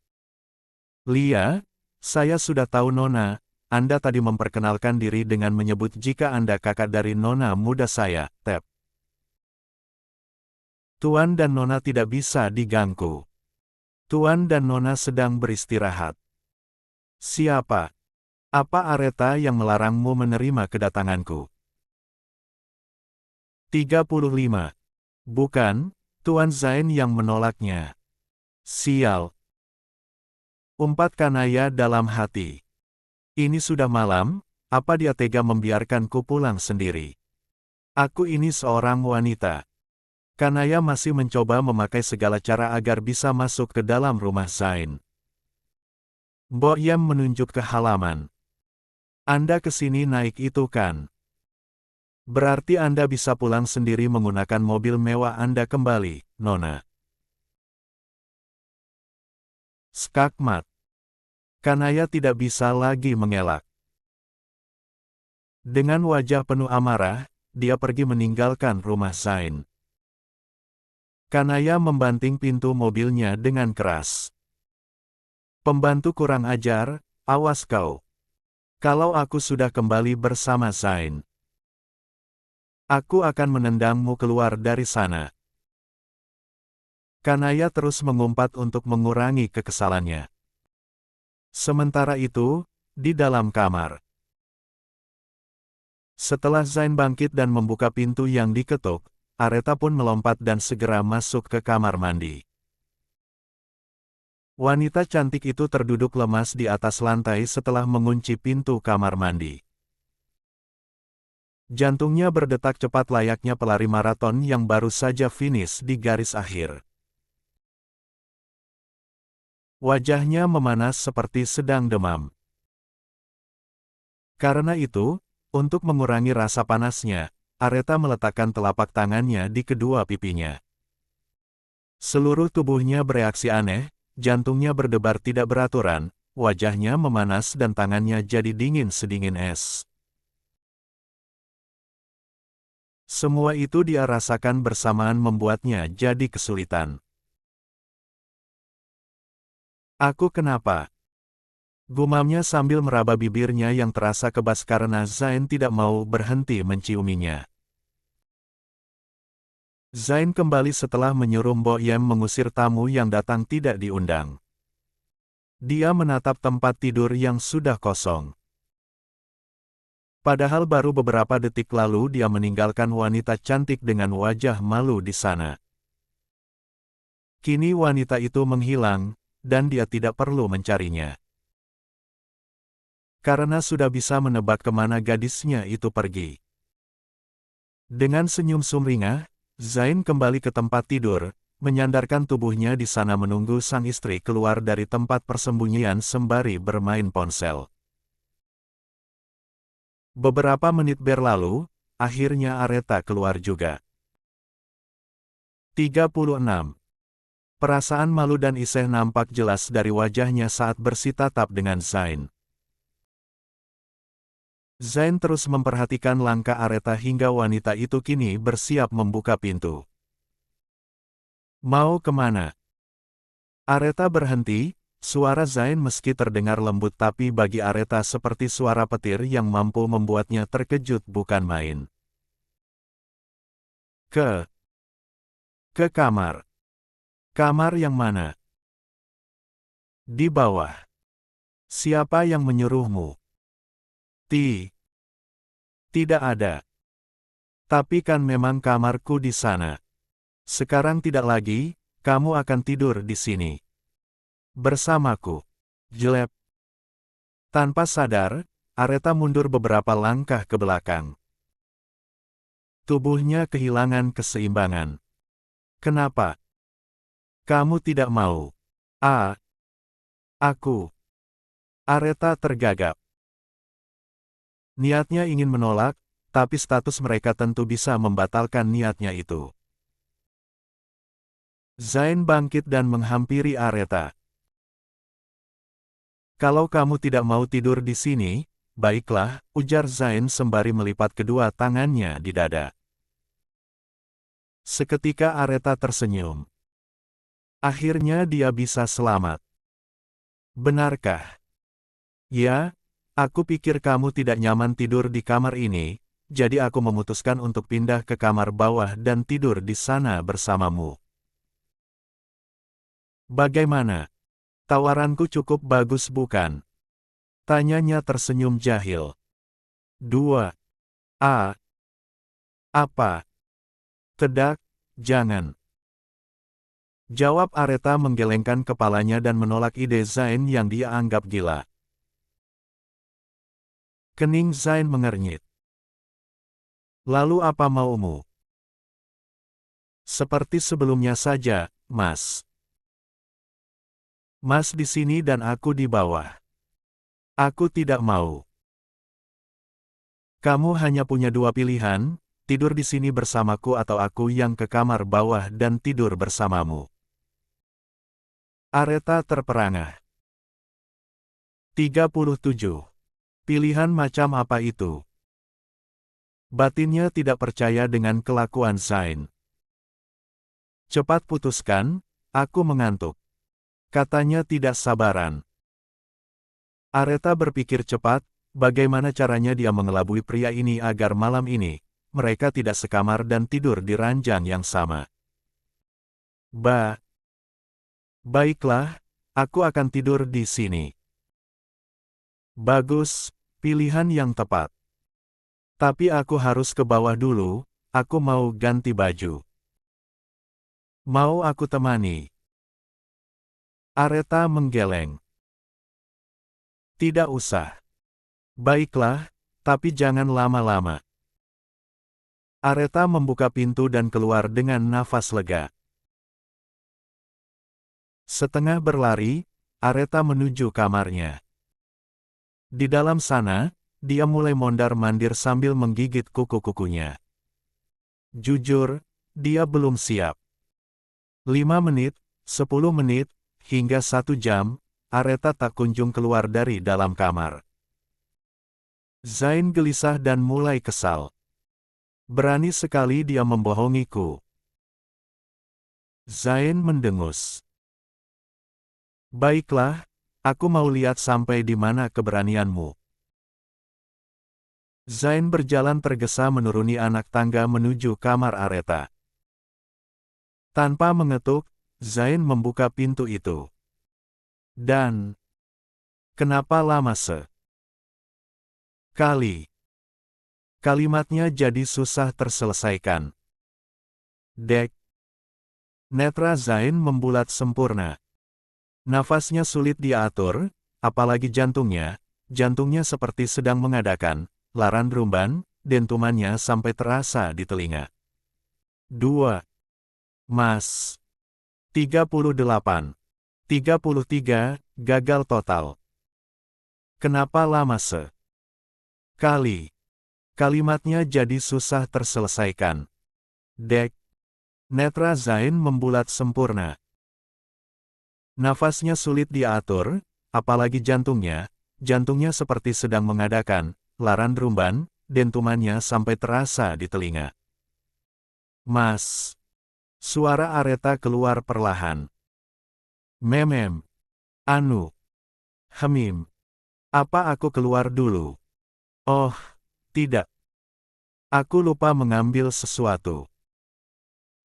Lia, saya sudah tahu Nona, Anda tadi memperkenalkan diri dengan menyebut jika Anda kakak dari Nona muda saya, Tep. Tuan dan Nona tidak bisa diganggu. Tuan dan Nona sedang beristirahat. Siapa? Apa Areta yang melarangmu menerima kedatanganku? 35. Bukan, Tuan Zain yang menolaknya. Sial. Umpat Kanaya dalam hati. Ini sudah malam, apa dia tega membiarkanku pulang sendiri? Aku ini seorang wanita. Kanaya masih mencoba memakai segala cara agar bisa masuk ke dalam rumah Zain. Mbok Yem menunjuk ke halaman. Anda kesini naik itu kan? Berarti Anda bisa pulang sendiri menggunakan mobil mewah Anda kembali, Nona. Skakmat. Kanaya tidak bisa lagi mengelak. Dengan wajah penuh amarah, dia pergi meninggalkan rumah Zain. Kanaya membanting pintu mobilnya dengan keras. Pembantu kurang ajar, awas kau. Kalau aku sudah kembali bersama Zain, aku akan menendangmu keluar dari sana. Kanaya terus mengumpat untuk mengurangi kekesalannya. Sementara itu, di dalam kamar. Setelah Zain bangkit dan membuka pintu yang diketuk, Areta pun melompat dan segera masuk ke kamar mandi. Wanita cantik itu terduduk lemas di atas lantai setelah mengunci pintu kamar mandi. Jantungnya berdetak cepat layaknya pelari maraton yang baru saja finish di garis akhir. Wajahnya memanas seperti sedang demam. Karena itu, untuk mengurangi rasa panasnya, Areta meletakkan telapak tangannya di kedua pipinya. Seluruh tubuhnya bereaksi aneh, jantungnya berdebar tidak beraturan, wajahnya memanas dan tangannya jadi dingin sedingin es. Semua itu dia rasakan bersamaan membuatnya jadi kesulitan. Aku kenapa? Gumamnya sambil meraba bibirnya yang terasa kebas karena Zain tidak mau berhenti menciuminya. Zain kembali setelah menyuruh Mbok Yem mengusir tamu yang datang tidak diundang. Dia menatap tempat tidur yang sudah kosong. Padahal baru beberapa detik lalu dia meninggalkan wanita cantik dengan wajah malu di sana. Kini wanita itu menghilang, dan dia tidak perlu mencarinya. Karena sudah bisa menebak kemana gadisnya itu pergi. Dengan senyum sumringah, Zain kembali ke tempat tidur, menyandarkan tubuhnya di sana menunggu sang istri keluar dari tempat persembunyian sembari bermain ponsel. Beberapa menit berlalu, akhirnya Aretha keluar juga. 36. Perasaan malu dan iseh nampak jelas dari wajahnya saat bersitatap dengan Zain. Zain terus memperhatikan langkah Aretha hingga wanita itu kini bersiap membuka pintu. Mau kemana? Aretha berhenti, suara Zain meski terdengar lembut tapi bagi Aretha seperti suara petir yang mampu membuatnya terkejut bukan main. Ke kamar. Kamar yang mana? Di bawah. Siapa yang menyuruhmu? Tidak ada. Tapi kan memang kamarku di sana. Sekarang tidak lagi, kamu akan tidur di sini. Bersamaku. Jelep. Tanpa sadar, Aretha mundur beberapa langkah ke belakang. Tubuhnya kehilangan keseimbangan. Kenapa? Kamu tidak mau. Aku. Aretha tergagap. Niatnya ingin menolak, tapi status mereka tentu bisa membatalkan niatnya itu. Zain bangkit dan menghampiri Aretha. Kalau kamu tidak mau tidur di sini, baiklah, ujar Zain sembari melipat kedua tangannya di dada. Seketika Aretha tersenyum. Akhirnya dia bisa selamat. Benarkah? Ya, aku pikir kamu tidak nyaman tidur di kamar ini, jadi aku memutuskan untuk pindah ke kamar bawah dan tidur di sana bersamamu. Bagaimana? Tawaranku cukup bagus bukan? Tanyanya tersenyum jahil. 2. Apa? Tidak, jangan. Jawab Aretha menggelengkan kepalanya dan menolak ide Zain yang dia anggap gila. Kening Zain mengernyit. Lalu apa maumu? Seperti sebelumnya saja, Mas. Mas di sini dan aku di bawah. Aku tidak mau. Kamu hanya punya dua pilihan, tidur di sini bersamaku atau aku yang ke kamar bawah dan tidur bersamamu. Aretha terperangah. 37. Pilihan macam apa itu? Batinnya tidak percaya dengan kelakuan Zain. Cepat putuskan, aku mengantuk. Katanya tidak sabaran. Aretha berpikir cepat, bagaimana caranya dia mengelabui pria ini agar malam ini, mereka tidak sekamar dan tidur di ranjang yang sama. Baiklah, aku akan tidur di sini. Bagus, pilihan yang tepat. Tapi aku harus ke bawah dulu, aku mau ganti baju. Mau aku temani? Aretha menggeleng. Tidak usah. Baiklah, tapi jangan lama-lama. Aretha membuka pintu dan keluar dengan nafas lega. Setengah berlari, Aretha menuju kamarnya. Di dalam sana, dia mulai mondar-mandir sambil menggigit kuku-kukunya. Jujur, dia belum siap. 5 menit, 10 menit, hingga 1 jam, Aretha tak kunjung keluar dari dalam kamar. Zain gelisah dan mulai kesal. Berani sekali dia membohongiku. Zain mendengus. Baiklah, aku mau lihat sampai di mana keberanianmu. Zain berjalan tergesa menuruni anak tangga menuju kamar Aretha. Tanpa mengetuk, Zain membuka pintu itu. Dan, kenapa lama kalimatnya jadi susah terselesaikan. Netra Zain membulat sempurna. Nafasnya sulit diatur, apalagi jantungnya seperti sedang mengadakan laran rumban, dentumannya sampai terasa di telinga. 2. Mas. 38. 33, gagal total. Kenapa lama sekali? Kalimatnya jadi susah terselesaikan. Dek. Netra Zain membulat sempurna. Nafasnya sulit diatur, apalagi jantungnya seperti sedang mengadakan laran rumban, dentumannya sampai terasa di telinga. Mas. Suara Aretha keluar perlahan. Memem. Anu. Hemim. Apa aku keluar dulu? Oh, tidak. Aku lupa mengambil sesuatu.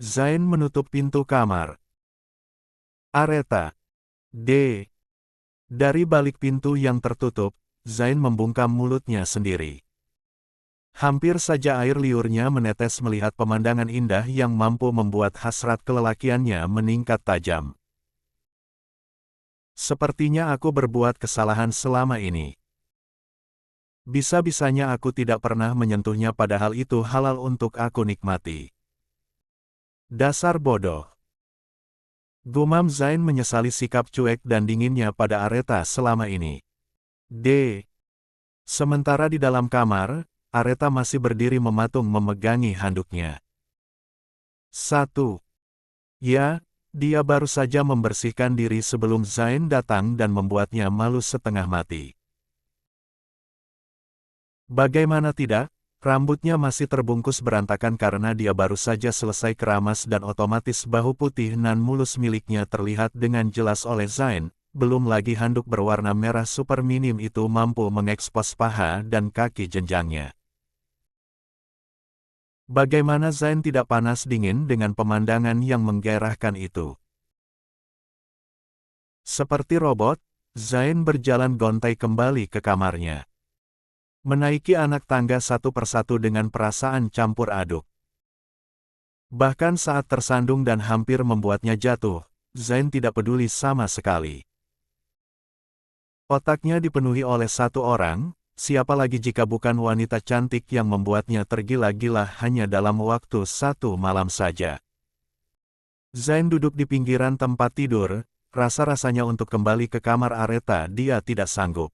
Zain menutup pintu kamar. Aretha. D. Dari balik pintu yang tertutup, Zain membungkam mulutnya sendiri. Hampir saja air liurnya menetes melihat pemandangan indah yang mampu membuat hasrat kelelakiannya meningkat tajam. Sepertinya aku berbuat kesalahan selama ini. Bisa-bisanya aku tidak pernah menyentuhnya padahal itu halal untuk aku nikmati. Dasar bodoh. Gumam Zain menyesali sikap cuek dan dinginnya pada Aretha selama ini. D. Sementara di dalam kamar, Aretha masih berdiri mematung memegangi handuknya. 1. Ya, dia baru saja membersihkan diri sebelum Zain datang dan membuatnya malu setengah mati. Bagaimana tidak, rambutnya masih terbungkus berantakan karena dia baru saja selesai keramas dan otomatis bahu putih nan mulus miliknya terlihat dengan jelas oleh Zain, belum lagi handuk berwarna merah super minim itu mampu mengekspos paha dan kaki jenjangnya. Bagaimana Zain tidak panas dingin dengan pemandangan yang menggairahkan itu? Seperti robot, Zain berjalan gontai kembali ke kamarnya. Menaiki anak tangga satu persatu dengan perasaan campur aduk. Bahkan saat tersandung dan hampir membuatnya jatuh, Zain tidak peduli sama sekali. Otaknya dipenuhi oleh satu orang, siapa lagi jika bukan wanita cantik yang membuatnya tergila-gila hanya dalam waktu satu malam saja. Zain duduk di pinggiran tempat tidur, rasa-rasanya untuk kembali ke kamar Aretha dia tidak sanggup.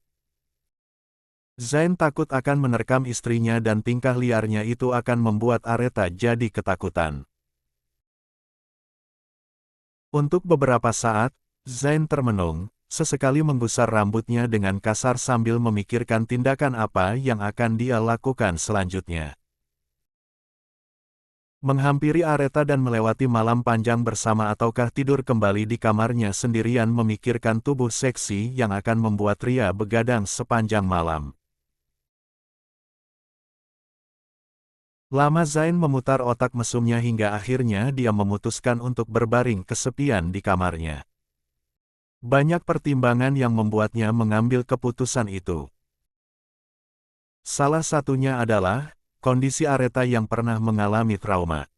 Zain takut akan menerkam istrinya dan tingkah liarnya itu akan membuat Aretha jadi ketakutan. Untuk beberapa saat, Zain termenung, sesekali menggusar rambutnya dengan kasar sambil memikirkan tindakan apa yang akan dia lakukan selanjutnya. Menghampiri Aretha dan melewati malam panjang bersama ataukah tidur kembali di kamarnya sendirian memikirkan tubuh seksi yang akan membuat Ria begadang sepanjang malam. Lama Zain memutar otak mesumnya hingga akhirnya dia memutuskan untuk berbaring kesepian di kamarnya. Banyak pertimbangan yang membuatnya mengambil keputusan itu. Salah satunya adalah kondisi Aretha yang pernah mengalami trauma.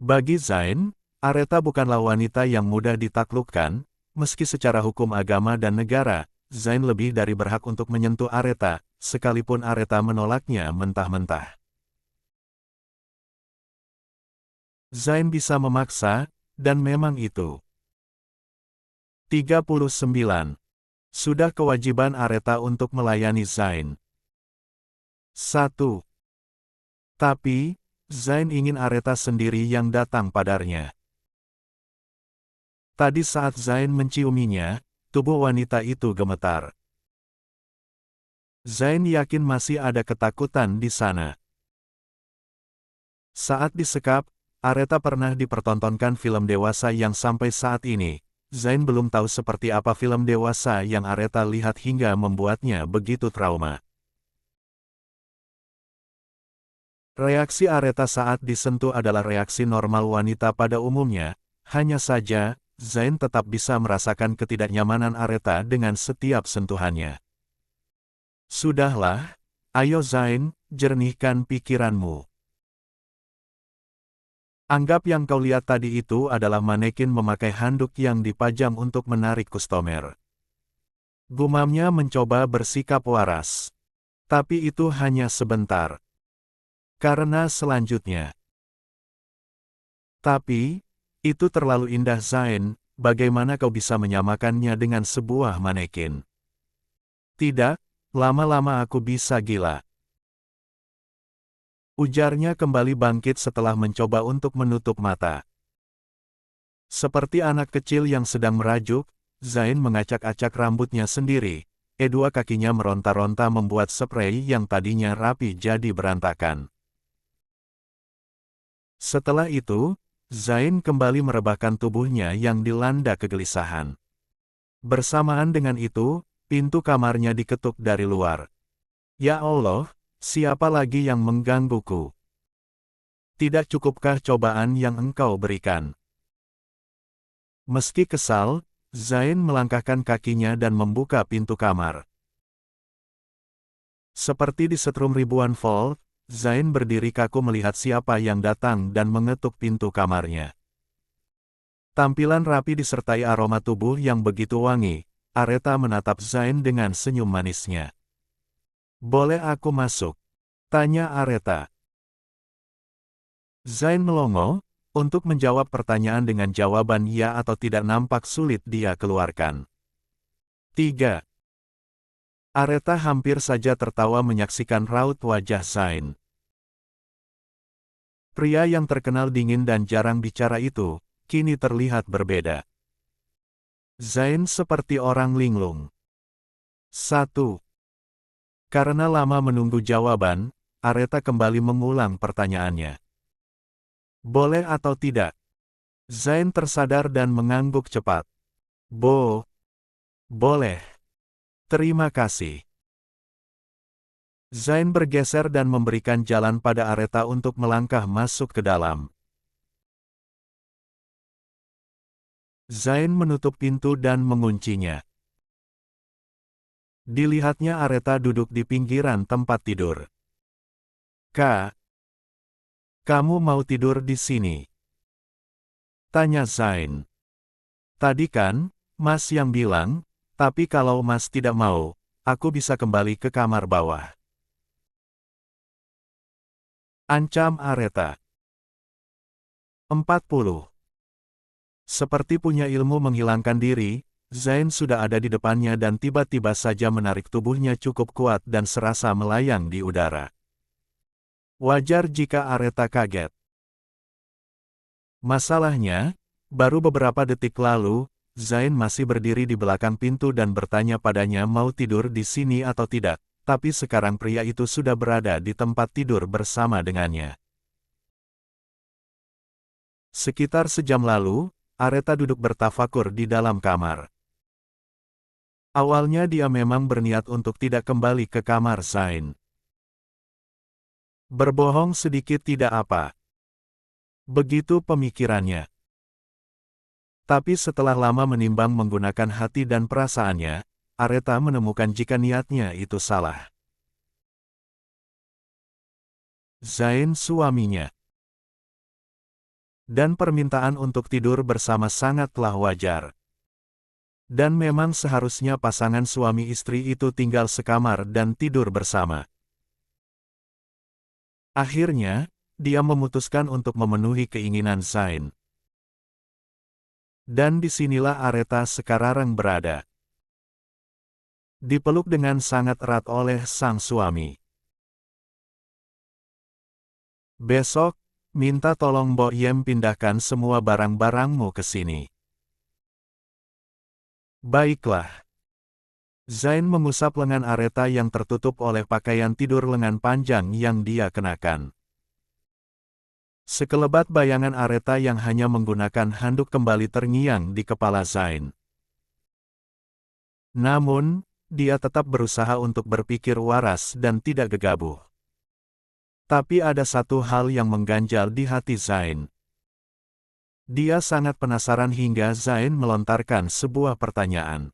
Bagi Zain, Aretha bukanlah wanita yang mudah ditaklukkan, meski secara hukum agama dan negara, Zain lebih dari berhak untuk menyentuh Aretha, sekalipun Aretha menolaknya mentah-mentah. Zain bisa memaksa, dan memang itu. 39. Sudah kewajiban Aretha untuk melayani Zain. 1. Tapi, Zain ingin Aretha sendiri yang datang padanya. Tadi saat Zain menciuminya, tubuh wanita itu gemetar. Zain yakin masih ada ketakutan di sana. Saat disekap, Aretha pernah dipertontonkan film dewasa yang sampai saat ini, Zain belum tahu seperti apa film dewasa yang Aretha lihat hingga membuatnya begitu trauma. Reaksi Aretha saat disentuh adalah reaksi normal wanita pada umumnya, hanya saja, Zain tetap bisa merasakan ketidaknyamanan Aretha dengan setiap sentuhannya. Sudahlah, ayo Zain, jernihkan pikiranmu. Anggap yang kau lihat tadi itu adalah manekin memakai handuk yang dipajang untuk menarik kustomer. Gumamnya mencoba bersikap waras. Tapi itu hanya sebentar. Karena selanjutnya. Tapi, Itu terlalu indah Zain, bagaimana kau bisa menyamakannya dengan sebuah manekin? Tidak, lama-lama aku bisa gila. Ujarnya kembali bangkit setelah mencoba untuk menutup mata. Seperti anak kecil yang sedang merajuk, Zain mengacak-acak rambutnya sendiri. Kedua kakinya meronta-ronta membuat sprei yang tadinya rapi jadi berantakan. Setelah itu, Zain kembali merebahkan tubuhnya yang dilanda kegelisahan. Bersamaan dengan itu, pintu kamarnya diketuk dari luar. Ya Allah, siapa lagi yang menggangguku? Tidak cukupkah cobaan yang engkau berikan? Meski kesal, Zain melangkahkan kakinya dan membuka pintu kamar. Seperti disetrum ribuan volt, Zain berdiri kaku melihat siapa yang datang dan mengetuk pintu kamarnya. Tampilan rapi disertai aroma tubuh yang begitu wangi, Aretha menatap Zain dengan senyum manisnya. "Boleh aku masuk?" tanya Aretha. Zain melongo, untuk menjawab pertanyaan dengan jawaban ya atau tidak nampak sulit dia keluarkan. 3. Aretha hampir saja tertawa menyaksikan raut wajah Zain. Pria yang terkenal dingin dan jarang bicara itu, kini terlihat berbeda. Zain seperti orang linglung. 1. Karena lama menunggu jawaban, Aretha kembali mengulang pertanyaannya. Boleh atau tidak? Zain tersadar dan mengangguk cepat. Boleh. Terima kasih. Zain bergeser dan memberikan jalan pada Aretha untuk melangkah masuk ke dalam. Zain menutup pintu dan menguncinya. Dilihatnya Aretha duduk di pinggiran tempat tidur. Kamu mau tidur di sini?" tanya Zain. "Tadi kan, Mas yang bilang, tapi kalau Mas tidak mau, aku bisa kembali ke kamar bawah," ancam Aretha. 40. Seperti punya ilmu menghilangkan diri, Zain sudah ada di depannya dan tiba-tiba saja menarik tubuhnya cukup kuat dan serasa melayang di udara. Wajar jika Aretha kaget. Masalahnya, baru beberapa detik lalu, Zain masih berdiri di belakang pintu dan bertanya padanya mau tidur di sini atau tidak, tapi sekarang pria itu sudah berada di tempat tidur bersama dengannya. Sekitar sejam lalu, Aretha duduk bertafakur di dalam kamar. Awalnya dia memang berniat untuk tidak kembali ke kamar Zain. Berbohong sedikit tidak apa. Begitu pemikirannya. Tapi setelah lama menimbang menggunakan hati dan perasaannya, Aretha menemukan jika niatnya itu salah. Zain suaminya. Dan permintaan untuk tidur bersama sangatlah wajar. Dan memang seharusnya pasangan suami istri itu tinggal sekamar dan tidur bersama. Akhirnya, dia memutuskan untuk memenuhi keinginan Zain. Dan disinilah Aretha sekarang berada. Dipeluk dengan sangat erat oleh sang suami. "Besok, minta tolong Mbok Yem pindahkan semua barang-barangmu ke sini." "Baiklah." Zain mengusap lengan Aretha yang tertutup oleh pakaian tidur lengan panjang yang dia kenakan. Sekelebat bayangan Aretha yang hanya menggunakan handuk kembali terngiang di kepala Zain. Namun, dia tetap berusaha untuk berpikir waras dan tidak gegabah. Tapi ada satu hal yang mengganjal di hati Zain. Dia sangat penasaran hingga Zain melontarkan sebuah pertanyaan.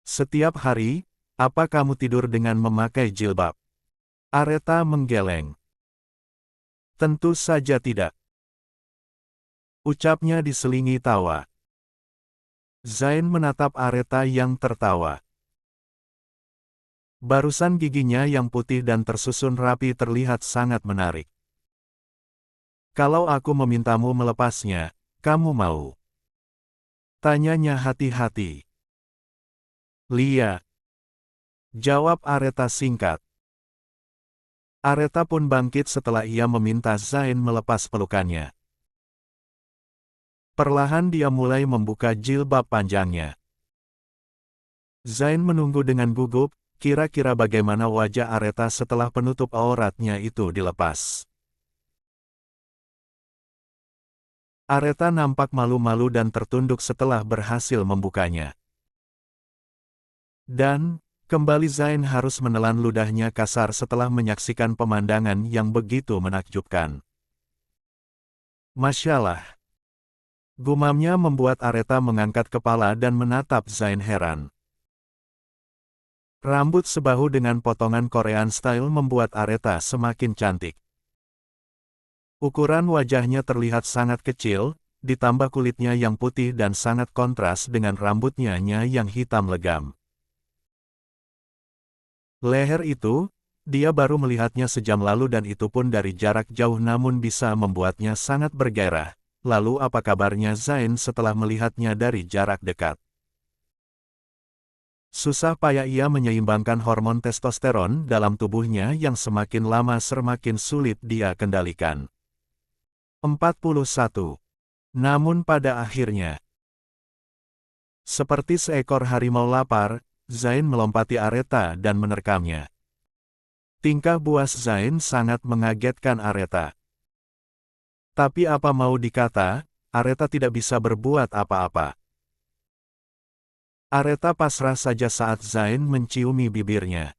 "Setiap hari, apa kamu tidur dengan memakai jilbab?" Aretha menggeleng. "Tentu saja tidak," ucapnya diselingi tawa. Zain menatap Aretha yang tertawa. Barusan giginya yang putih dan tersusun rapi terlihat sangat menarik. Kalau aku memintamu melepasnya, kamu mau? Tanyanya hati-hati. Lia. Jawab Aretha singkat. Aretha pun bangkit setelah ia meminta Zain melepas pelukannya. Perlahan dia mulai membuka jilbab panjangnya. Zain menunggu dengan gugup, kira-kira bagaimana wajah Aretha setelah penutup auratnya itu dilepas. Aretha nampak malu-malu dan tertunduk setelah berhasil membukanya. Dan, kembali Zain harus menelan ludahnya kasar setelah menyaksikan pemandangan yang begitu menakjubkan. MasyaAllah. Gumamnya membuat Aretha mengangkat kepala dan menatap Zain heran. Rambut sebahu dengan potongan Korean style membuat Aretha semakin cantik. Ukuran wajahnya terlihat sangat kecil, ditambah kulitnya yang putih dan sangat kontras dengan rambutnya yang hitam legam. Leher itu, dia baru melihatnya sejam lalu dan itu pun dari jarak jauh namun bisa membuatnya sangat bergairah. Lalu apa kabarnya Zain setelah melihatnya dari jarak dekat? Susah payah ia menyeimbangkan hormon testosteron dalam tubuhnya yang semakin lama semakin sulit dia kendalikan. 41. Namun pada akhirnya, seperti seekor harimau lapar, Zain melompati Aretha dan menerkamnya. Tingkah buas Zain sangat mengagetkan Aretha. Tapi apa mau dikata, Aretha tidak bisa berbuat apa-apa. Aretha pasrah saja saat Zain menciumi bibirnya.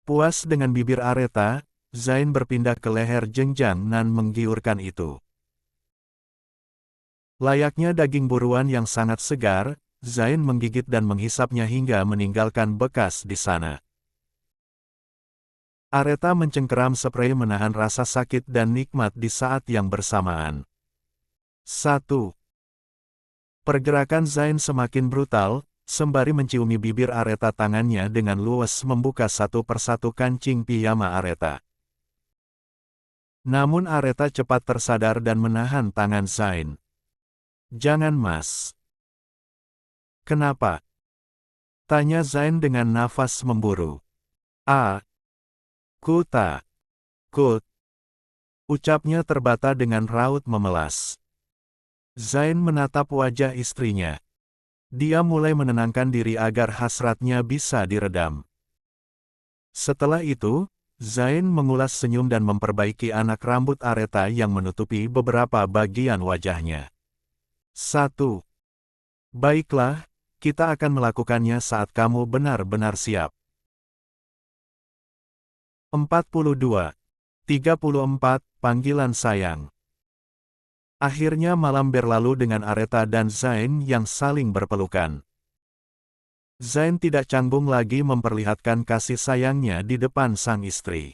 Puas dengan bibir Aretha, Zain berpindah ke leher jenjang nan menggiurkan itu. Layaknya daging buruan yang sangat segar, Zain menggigit dan menghisapnya hingga meninggalkan bekas di sana. Aretha mencengkeram sprei menahan rasa sakit dan nikmat di saat yang bersamaan. 1. Pergerakan Zain semakin brutal, sembari menciumi bibir Aretha tangannya dengan luwes membuka satu persatu kancing piyama Aretha. Namun Aretha cepat tersadar dan menahan tangan Zain. Jangan mas. Kenapa? Tanya Zain dengan nafas memburu. Kuta. Kut. Ucapnya terbata dengan raut memelas. Zain menatap wajah istrinya. Dia mulai menenangkan diri agar hasratnya bisa diredam. Setelah itu, Zain mengulas senyum dan memperbaiki anak rambut Aretha yang menutupi beberapa bagian wajahnya. 1. Baiklah, kita akan melakukannya saat kamu benar-benar siap. 42. 34. Panggilan sayang. Akhirnya malam berlalu dengan Aretha dan Zain yang saling berpelukan. Zain tidak canggung lagi memperlihatkan kasih sayangnya di depan sang istri.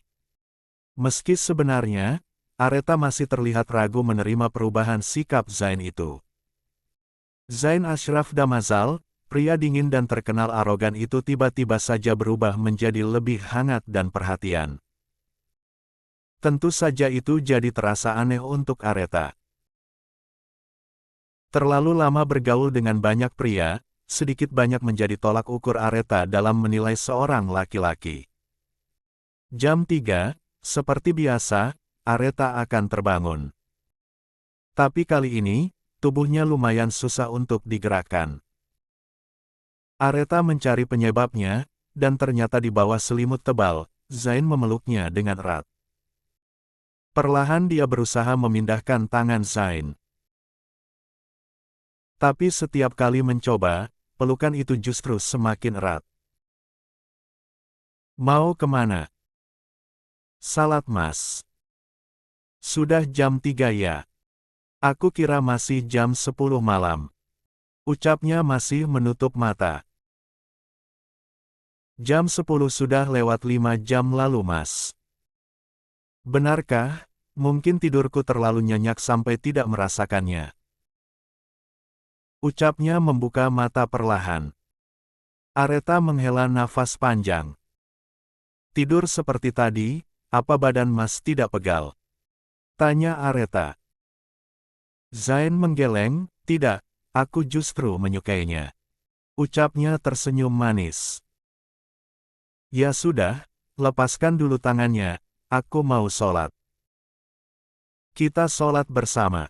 Meski sebenarnya, Aretha masih terlihat ragu menerima perubahan sikap Zain itu. Zain Ashraf Damazal, pria dingin dan terkenal arogan itu tiba-tiba saja berubah menjadi lebih hangat dan perhatian. Tentu saja itu jadi terasa aneh untuk Aretha. Terlalu lama bergaul dengan banyak pria, sedikit banyak menjadi tolak ukur Aretha dalam menilai seorang laki-laki. Jam 3, seperti biasa, Aretha akan terbangun. Tapi kali ini, tubuhnya lumayan susah untuk digerakkan. Aretha mencari penyebabnya, dan ternyata di bawah selimut tebal, Zain memeluknya dengan erat. Perlahan dia berusaha memindahkan tangan Zain. Tapi setiap kali mencoba, pelukan itu justru semakin erat. Mau kemana? Salat mas. Sudah jam 3 ya? Aku kira masih jam 10 malam. Ucapnya masih menutup mata. Jam 10 sudah lewat 5 jam lalu mas. Benarkah? Mungkin tidurku terlalu nyenyak sampai tidak merasakannya. Ucapnya membuka mata perlahan. Aretha menghela nafas panjang. Tidur seperti tadi, apa badan mas tidak pegal? Tanya Aretha. Zain menggeleng, tidak, aku justru menyukainya. Ucapnya tersenyum manis. Ya sudah, lepaskan dulu tangannya, aku mau sholat. Kita sholat bersama.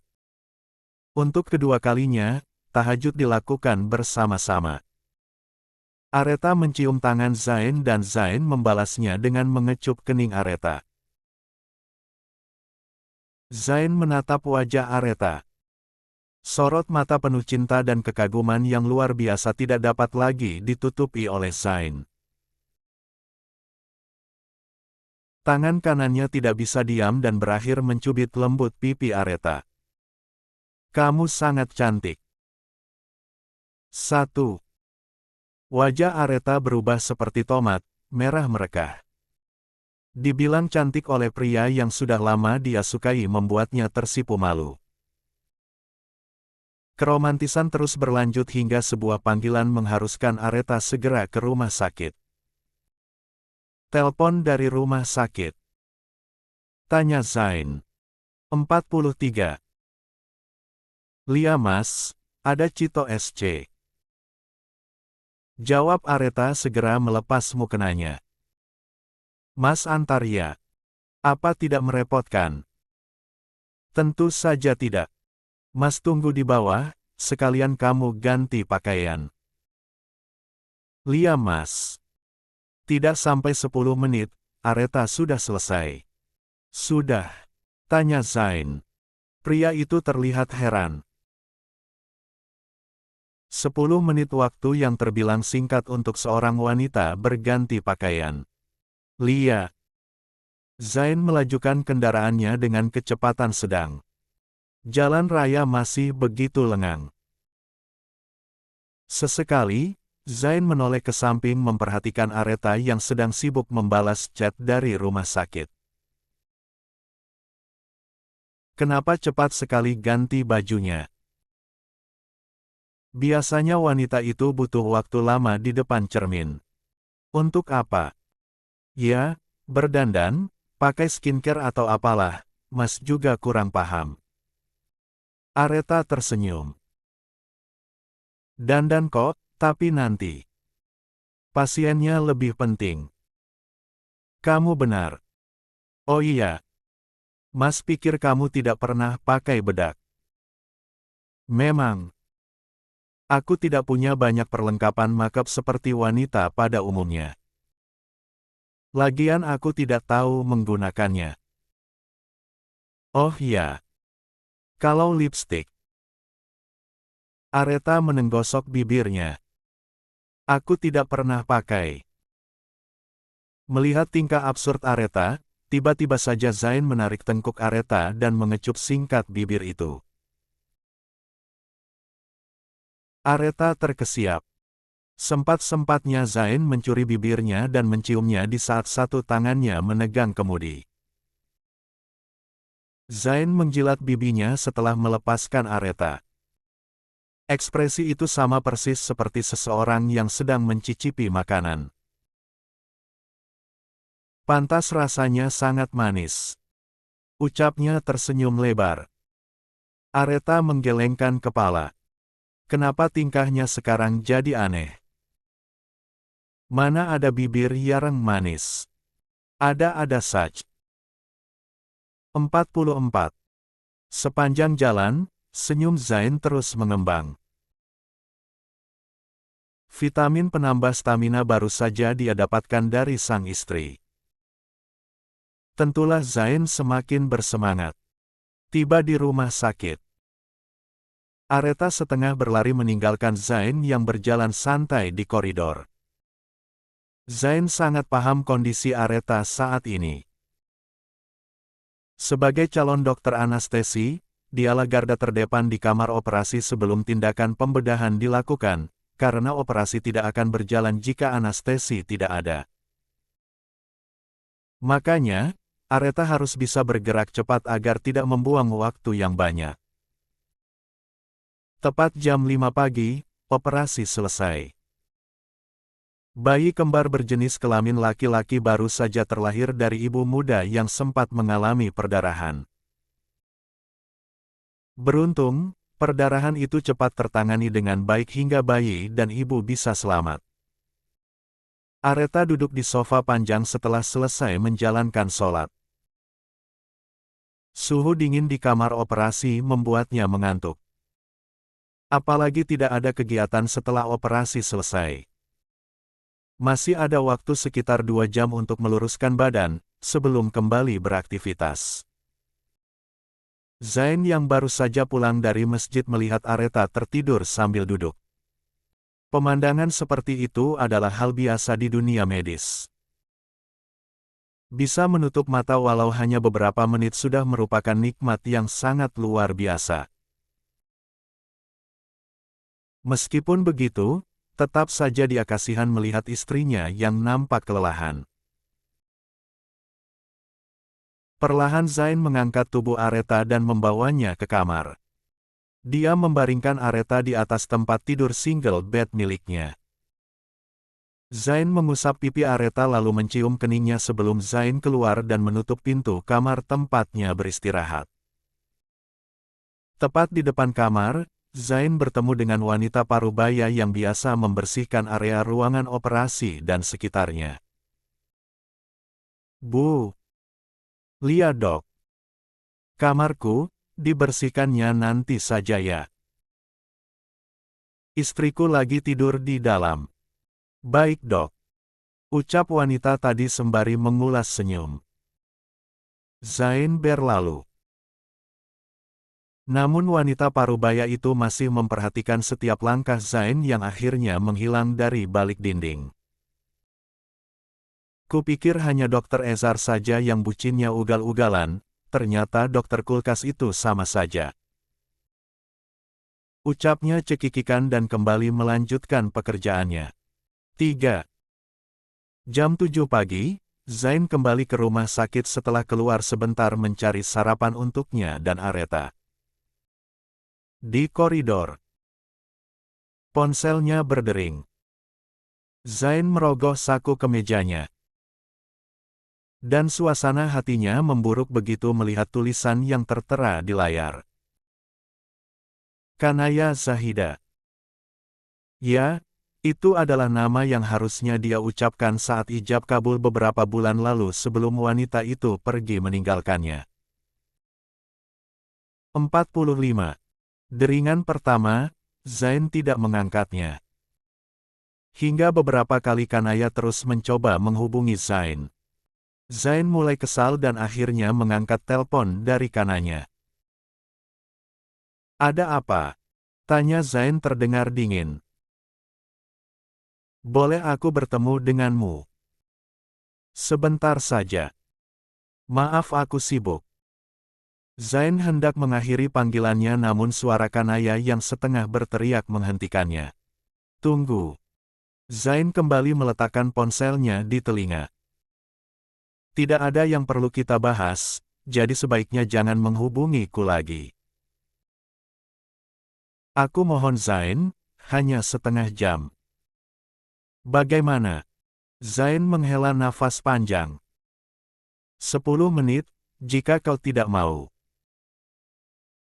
Untuk kedua kalinya, tahajud dilakukan bersama-sama. Aretha mencium tangan Zain dan Zain membalasnya dengan mengecup kening Aretha. Zain menatap wajah Aretha. Sorot mata penuh cinta dan kekaguman yang luar biasa tidak dapat lagi ditutupi oleh Zain. Tangan kanannya tidak bisa diam dan berakhir mencubit lembut pipi Aretha. Kamu sangat cantik. 1. Wajah Aretha berubah seperti tomat, merah merekah. Dibilang cantik oleh pria yang sudah lama dia sukai membuatnya tersipu malu. Keromantisan terus berlanjut hingga sebuah panggilan mengharuskan Aretha segera ke rumah sakit. Telepon dari rumah sakit. Tanya Zain. 43. Lia mas, ada Cito SC. Jawab Aretha segera melepas mukenanya. Mas Antarya. Apa tidak merepotkan? Tentu saja tidak. Mas tunggu di bawah, sekalian kamu ganti pakaian. Lia mas. Tidak sampai 10 menit, Aretha sudah selesai. Sudah? Tanya Zain. Pria itu terlihat heran. 10 menit waktu yang terbilang singkat untuk seorang wanita berganti pakaian. Lia. Zain melajukan kendaraannya dengan kecepatan sedang. Jalan raya masih begitu lengang. Sesekali, Zain menoleh ke samping memperhatikan Aretha yang sedang sibuk membalas chat dari rumah sakit. Kenapa cepat sekali ganti bajunya? Biasanya wanita itu butuh waktu lama di depan cermin. Untuk apa? Ya, berdandan, pakai skincare atau apalah, Mas juga kurang paham. Aretha tersenyum. Dandan kok, tapi nanti. Pasiennya lebih penting. Kamu benar. Oh iya. Mas pikir kamu tidak pernah pakai bedak. Memang. Aku tidak punya banyak perlengkapan makeup seperti wanita pada umumnya. Lagian aku tidak tahu menggunakannya. Oh iya. Kalau lipstik. Aretha menenggosok bibirnya. Aku tidak pernah pakai. Melihat tingkah absurd Aretha, tiba-tiba saja Zain menarik tengkuk Aretha dan mengecup singkat bibir itu. Aretha terkesiap. Sempat-sempatnya Zain mencuri bibirnya dan menciumnya di saat satu tangannya menegang kemudi. Zain menjilat bibinya setelah melepaskan Aretha. Ekspresi itu sama persis seperti seseorang yang sedang mencicipi makanan. Pantas rasanya sangat manis. Ucapnya tersenyum lebar. Aretha menggelengkan kepala. Kenapa tingkahnya sekarang jadi aneh? Mana ada bibir yang manis? Ada-ada saja. 44. Sepanjang jalan, senyum Zain terus mengembang. Vitamin penambah stamina baru saja dia dapatkan dari sang istri. Tentulah Zain semakin bersemangat. Tiba di rumah sakit. Aretha setengah berlari meninggalkan Zain yang berjalan santai di koridor. Zain sangat paham kondisi Aretha saat ini. Sebagai calon dokter anestesi, dialah garda terdepan di kamar operasi sebelum tindakan pembedahan dilakukan, karena operasi tidak akan berjalan jika anestesi tidak ada. Makanya, Aretha harus bisa bergerak cepat agar tidak membuang waktu yang banyak. Tepat jam 5 pagi, operasi selesai. Bayi kembar berjenis kelamin laki-laki baru saja terlahir dari ibu muda yang sempat mengalami perdarahan. Beruntung, perdarahan itu cepat tertangani dengan baik hingga bayi dan ibu bisa selamat. Aretha duduk di sofa panjang setelah selesai menjalankan sholat. Suhu dingin di kamar operasi membuatnya mengantuk. Apalagi tidak ada kegiatan setelah operasi selesai. Masih ada waktu sekitar 2 jam untuk meluruskan badan, sebelum kembali beraktivitas. Zain yang baru saja pulang dari masjid melihat Aretha tertidur sambil duduk. Pemandangan seperti itu adalah hal biasa di dunia medis. Bisa menutup mata walau hanya beberapa menit sudah merupakan nikmat yang sangat luar biasa. Meskipun begitu, tetap saja dia kasihan melihat istrinya yang nampak kelelahan. Perlahan Zain mengangkat tubuh Aretha dan membawanya ke kamar. Dia membaringkan Aretha di atas tempat tidur single bed miliknya. Zain mengusap pipi Aretha lalu mencium keningnya sebelum Zain keluar dan menutup pintu kamar tempatnya beristirahat. Tepat di depan kamar, Zain bertemu dengan wanita parubaya yang biasa membersihkan area ruangan operasi dan sekitarnya. Bu, lihat dok. Kamarku, dibersihkannya nanti saja ya. Istriku lagi tidur di dalam. Baik dok. Ucap wanita tadi sembari mengulas senyum. Zain berlalu. Namun wanita parubaya itu masih memperhatikan setiap langkah Zain yang akhirnya menghilang dari balik dinding. Kupikir hanya Dokter Ezar saja yang bucinnya ugal-ugalan, ternyata dokter kulkas itu sama saja. Ucapnya cekikikan dan kembali melanjutkan pekerjaannya. 3. Jam 7 pagi, Zain kembali ke rumah sakit setelah keluar sebentar mencari sarapan untuknya dan Aretha. Di koridor, ponselnya berdering. Zain merogoh saku kemejanya. Dan suasana hatinya memburuk begitu melihat tulisan yang tertera di layar. Kanaya Zahida. Ya, itu adalah nama yang harusnya dia ucapkan saat ijab kabul beberapa bulan lalu sebelum wanita itu pergi meninggalkannya. 45. Deringan pertama, Zain tidak mengangkatnya. Hingga beberapa kali Kanaya terus mencoba menghubungi Zain. Zain mulai kesal dan akhirnya mengangkat telepon dari kanannya. Ada apa? Tanya Zain terdengar dingin. Boleh aku bertemu denganmu? Sebentar saja. Maaf aku sibuk. Zain hendak mengakhiri panggilannya namun suara Kanaya yang setengah berteriak menghentikannya. Tunggu. Zain kembali meletakkan ponselnya di telinga. Tidak ada yang perlu kita bahas, jadi sebaiknya jangan menghubungiku lagi. Aku mohon Zain, hanya setengah jam. Bagaimana? Zain menghela nafas panjang. 10 menit, jika kau tidak mau.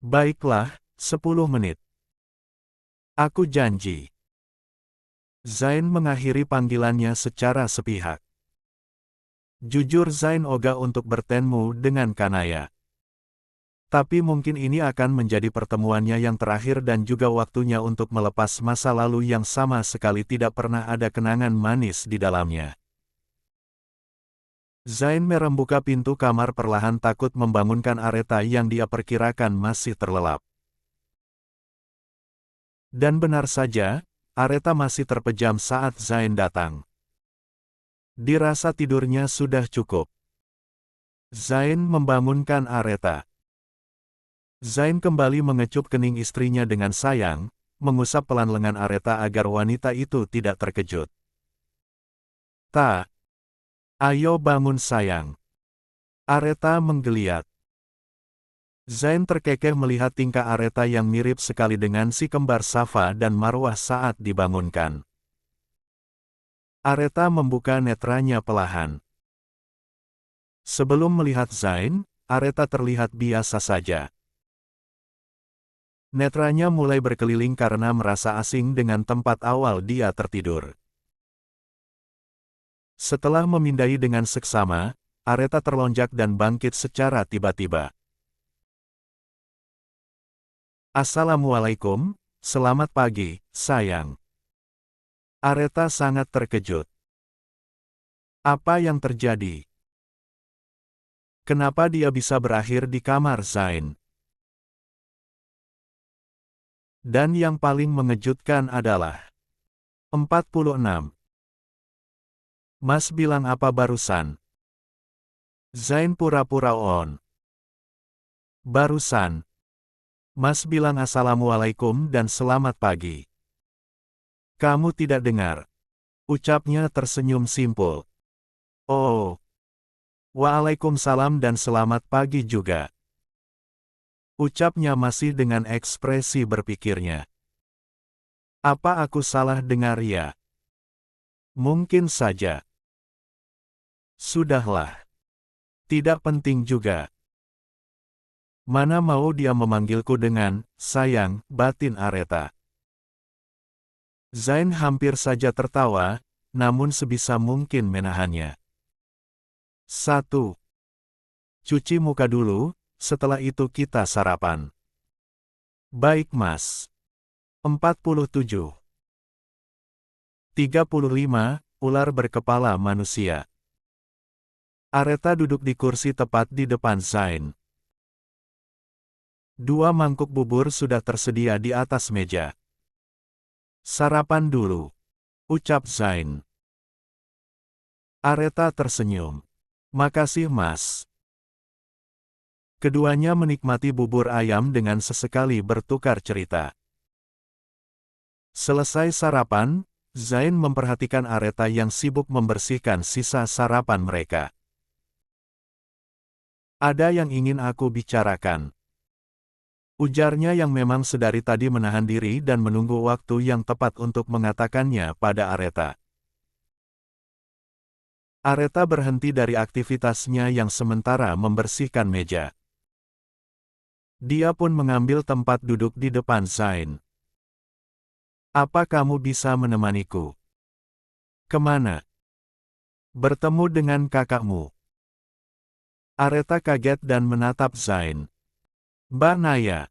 Baiklah, 10 menit. Aku janji. Zain mengakhiri panggilannya secara sepihak. Jujur Zain ogah untuk bertemu dengan Kanaya. Tapi mungkin ini akan menjadi pertemuannya yang terakhir dan juga waktunya untuk melepas masa lalu yang sama sekali tidak pernah ada kenangan manis di dalamnya. Zain merembuka pintu kamar perlahan takut membangunkan Aretha yang dia perkirakan masih terlelap. Dan benar saja, Aretha masih terpejam saat Zain datang. Dirasa tidurnya sudah cukup. Zain membangunkan Aretha. Zain kembali mengecup kening istrinya dengan sayang, mengusap pelan lengan Aretha agar wanita itu tidak terkejut. Ayo bangun sayang. Aretha menggeliat. Zain terkekeh melihat tingkah Aretha yang mirip sekali dengan si kembar Safa dan Marwah saat dibangunkan. Aretha membuka netranya perlahan. Sebelum melihat Zain, Aretha terlihat biasa saja. Netranya mulai berkeliling karena merasa asing dengan tempat awal dia tertidur. Setelah memindai dengan seksama, Aretha terlonjak dan bangkit secara tiba-tiba. Assalamualaikum, selamat pagi, sayang. Aretha sangat terkejut. Apa yang terjadi? Kenapa dia bisa berakhir di kamar Zain? Dan yang paling mengejutkan adalah 46. Mas bilang apa barusan? Zain pura-pura on. Barusan, Mas bilang assalamualaikum dan selamat pagi. Kamu tidak dengar. Ucapnya tersenyum simpul. Oh. Waalaikumsalam dan selamat pagi juga. Ucapnya masih dengan ekspresi berpikirnya. Apa aku salah dengar ya? Mungkin saja. Sudahlah. Tidak penting juga. Mana mau dia memanggilku dengan, sayang, batin Aretha. Zain hampir saja tertawa, namun sebisa mungkin menahannya. 1. Cuci muka dulu, setelah itu kita sarapan. Baik Mas. 47. 35. Ular berkepala manusia. Aretha duduk di kursi tepat di depan Zain. 2 mangkuk bubur sudah tersedia di atas meja. Sarapan dulu, ucap Zain. Aretha tersenyum. Makasih Mas. Keduanya menikmati bubur ayam dengan sesekali bertukar cerita. Selesai sarapan, Zain memperhatikan Aretha yang sibuk membersihkan sisa sarapan mereka. Ada yang ingin aku bicarakan. Ujarnya yang memang sedari tadi menahan diri dan menunggu waktu yang tepat untuk mengatakannya pada Aretha. Aretha berhenti dari aktivitasnya yang sementara membersihkan meja. Dia pun mengambil tempat duduk di depan Zain. Apa kamu bisa menemaniku? Kemana? Bertemu dengan kakakmu. Aretha kaget dan menatap Zain. Mbak Naya.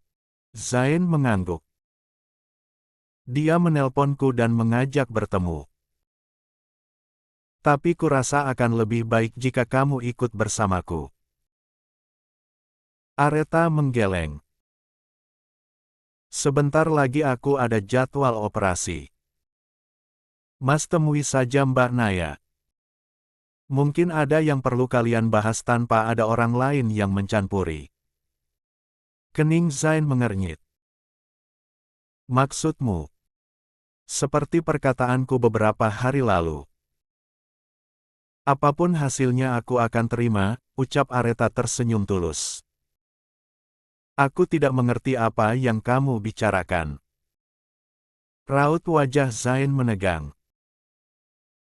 Zain mengangguk. Dia menelponku dan mengajak bertemu. Tapi kurasa akan lebih baik jika kamu ikut bersamaku. Aretha menggeleng. Sebentar lagi aku ada jadwal operasi. Mas temui saja Mbak Naya. Mungkin ada yang perlu kalian bahas tanpa ada orang lain yang mencampuri. Kening Zain mengernyit. Maksudmu? Seperti perkataanku beberapa hari lalu. Apapun hasilnya aku akan terima, ucap Aretha tersenyum tulus. Aku tidak mengerti apa yang kamu bicarakan. Raut wajah Zain menegang.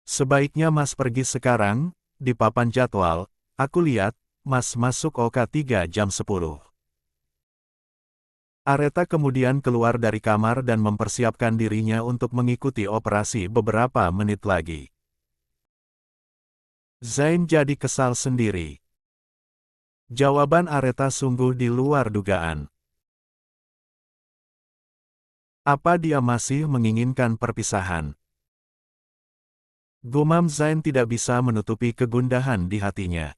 Sebaiknya Mas pergi sekarang, di papan jadwal, aku lihat, Mas masuk OK 3 jam 10. Aretha kemudian keluar dari kamar dan mempersiapkan dirinya untuk mengikuti operasi beberapa menit lagi. Zain jadi kesal sendiri. Jawaban Aretha sungguh di luar dugaan. Apa dia masih menginginkan perpisahan? Gumam Zain tidak bisa menutupi kegundahan di hatinya.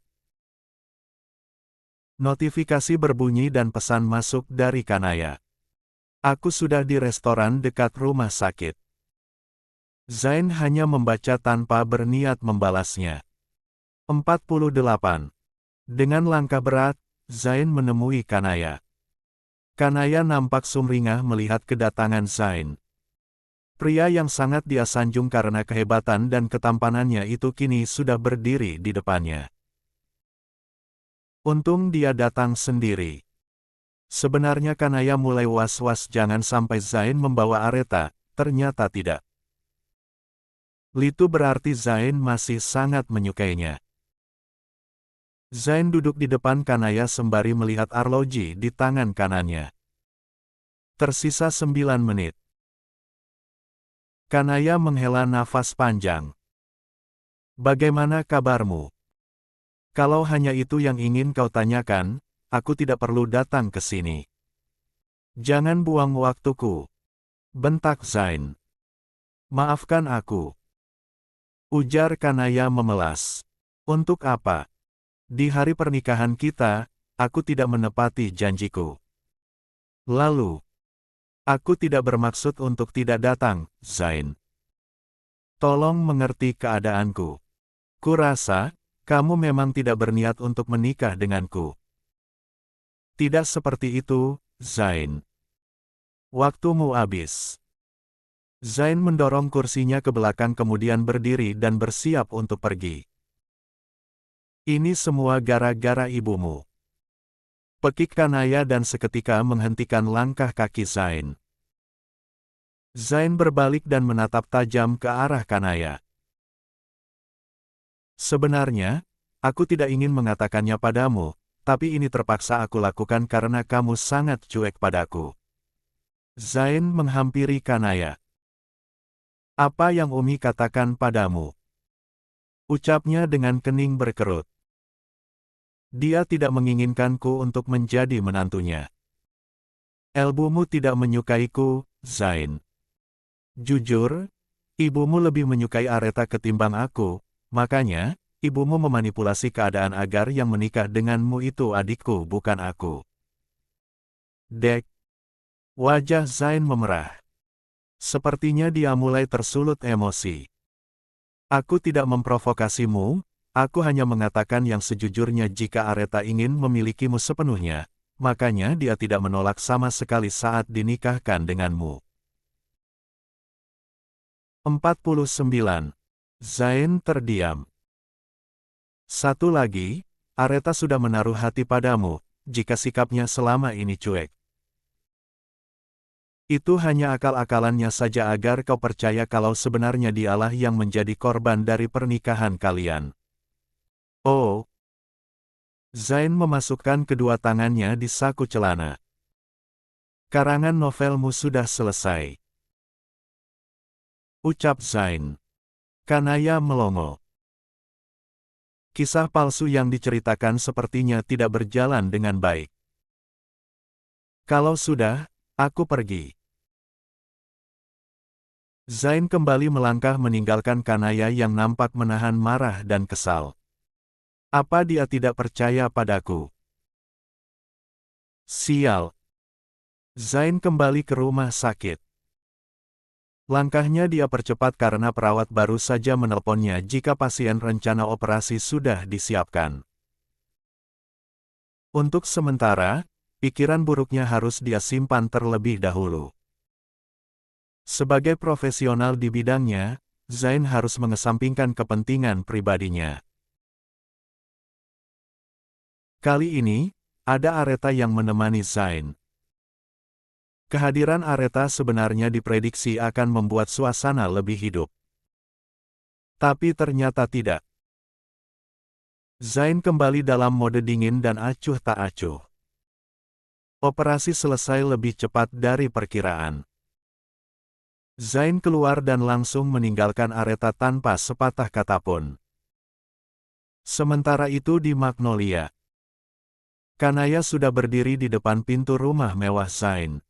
Notifikasi berbunyi dan pesan masuk dari Kanaya. Aku sudah di restoran dekat rumah sakit. Zain hanya membaca tanpa berniat membalasnya. 48. Dengan langkah berat, Zain menemui Kanaya. Kanaya nampak sumringah melihat kedatangan Zain. Pria yang sangat dia sanjung karena kehebatan dan ketampanannya itu kini sudah berdiri di depannya. Untung dia datang sendiri. Sebenarnya Kanaya mulai was-was jangan sampai Zain membawa Aretha, ternyata tidak. Itu berarti Zain masih sangat menyukainya. Zain duduk di depan Kanaya sembari melihat arloji di tangan kanannya. Tersisa 9 menit. Kanaya menghela nafas panjang. Bagaimana kabarmu? Kalau hanya itu yang ingin kau tanyakan, aku tidak perlu datang ke sini. Jangan buang waktuku. Bentak Zain. Maafkan aku. Ujar Kanaya memelas. Untuk apa? Di hari pernikahan kita, aku tidak menepati janjiku. Lalu, aku tidak bermaksud untuk tidak datang, Zain. Tolong mengerti keadaanku. Kurasa, kamu memang tidak berniat untuk menikah denganku. Tidak seperti itu, Zain. Waktumu habis. Zain mendorong kursinya ke belakang kemudian berdiri dan bersiap untuk pergi. Ini semua gara-gara ibumu. Pekik Kanaya dan seketika menghentikan langkah kaki Zain. Zain berbalik dan menatap tajam ke arah Kanaya. Sebenarnya, aku tidak ingin mengatakannya padamu, tapi ini terpaksa aku lakukan karena kamu sangat cuek padaku. Zain menghampiri Kanaya. Apa yang Umi katakan padamu? Ucapnya dengan kening berkerut. Dia tidak menginginkanku untuk menjadi menantunya. Ibumu tidak menyukaiku, Zain. Jujur, ibumu lebih menyukai Aretha ketimbang aku, makanya, ibumu memanipulasi keadaan agar yang menikah denganmu itu adikku bukan aku. Dek. Wajah Zain memerah. Sepertinya dia mulai tersulut emosi. Aku tidak memprovokasimu, aku hanya mengatakan yang sejujurnya jika Aretha ingin memilikimu sepenuhnya, makanya dia tidak menolak sama sekali saat dinikahkan denganmu. 49. Zain terdiam. Satu lagi, Aretha sudah menaruh hati padamu, jika sikapnya selama ini cuek. Itu hanya akal-akalannya saja agar kau percaya kalau sebenarnya dialah yang menjadi korban dari pernikahan kalian. Oh. Zain memasukkan kedua tangannya di saku celana. Karangan novelmu sudah selesai. Ucap Zain. Kanaya melongo. Kisah palsu yang diceritakan sepertinya tidak berjalan dengan baik. Kalau sudah, aku pergi. Zain kembali melangkah meninggalkan Kanaya yang nampak menahan marah dan kesal. Apa dia tidak percaya padaku? Sial. Zain kembali ke rumah sakit. Langkahnya dia percepat karena perawat baru saja menelponnya jika pasien rencana operasi sudah disiapkan. Untuk sementara, pikiran buruknya harus dia simpan terlebih dahulu. Sebagai profesional di bidangnya, Zain harus mengesampingkan kepentingan pribadinya. Kali ini, ada Aretha yang menemani Zain. Kehadiran Aretha sebenarnya diprediksi akan membuat suasana lebih hidup. Tapi ternyata tidak. Zain kembali dalam mode dingin dan acuh tak acuh. Operasi selesai lebih cepat dari perkiraan. Zain keluar dan langsung meninggalkan Aretha tanpa sepatah kata pun. Sementara itu di Magnolia, Kanaya sudah berdiri di depan pintu rumah mewah Zain.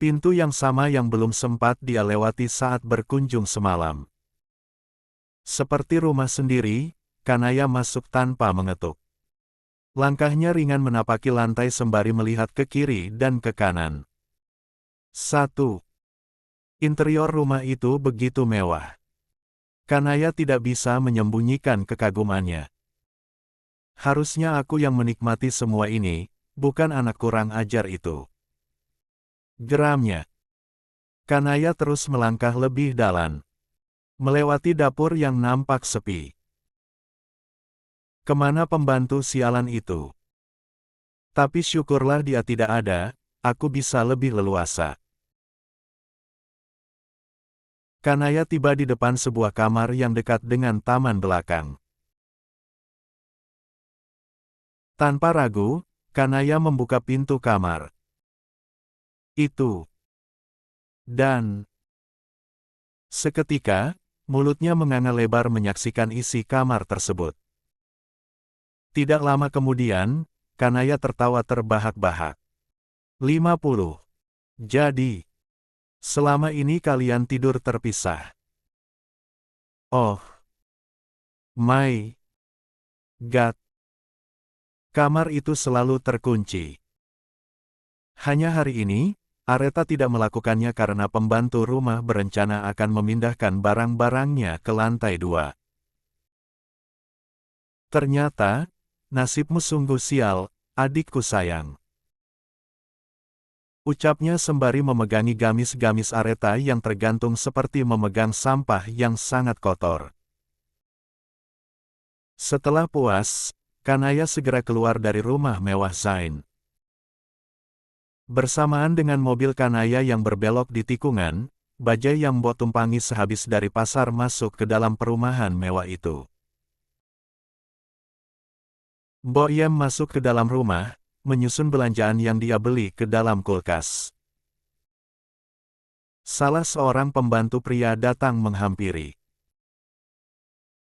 Pintu yang sama yang belum sempat dia lewati saat berkunjung semalam. Seperti rumah sendiri, Kanaya masuk tanpa mengetuk. Langkahnya ringan menapaki lantai sembari melihat ke kiri dan ke kanan. 1. Interior rumah itu begitu mewah. Kanaya tidak bisa menyembunyikan kekagumannya. Harusnya aku yang menikmati semua ini, bukan anak kurang ajar itu. Geramnya. Kanaya terus melangkah lebih dalam. Melewati dapur yang nampak sepi. Kemana pembantu sialan itu? Tapi syukurlah dia tidak ada, aku bisa lebih leluasa. Kanaya tiba di depan sebuah kamar yang dekat dengan taman belakang. Tanpa ragu, Kanaya membuka pintu kamar. Itu. Dan seketika, mulutnya menganga lebar menyaksikan isi kamar tersebut. Tidak lama kemudian, Kanaya tertawa terbahak-bahak. 50. Jadi, selama ini kalian tidur terpisah. Oh my God. Kamar itu selalu terkunci. Hanya hari ini, Aretha tidak melakukannya karena pembantu rumah berencana akan memindahkan barang-barangnya ke lantai 2. Ternyata, nasibmu sungguh sial, adikku sayang. Ucapnya sembari memegangi gamis-gamis Aretha yang tergantung seperti memegang sampah yang sangat kotor. Setelah puas, Kanaya segera keluar dari rumah mewah Zain. Bersamaan dengan mobil Kanaya yang berbelok di tikungan, bajai yang Mbok tumpangi sehabis dari pasar masuk ke dalam perumahan mewah itu. Mbok Yem masuk ke dalam rumah, menyusun belanjaan yang dia beli ke dalam kulkas. Salah seorang pembantu pria datang menghampiri.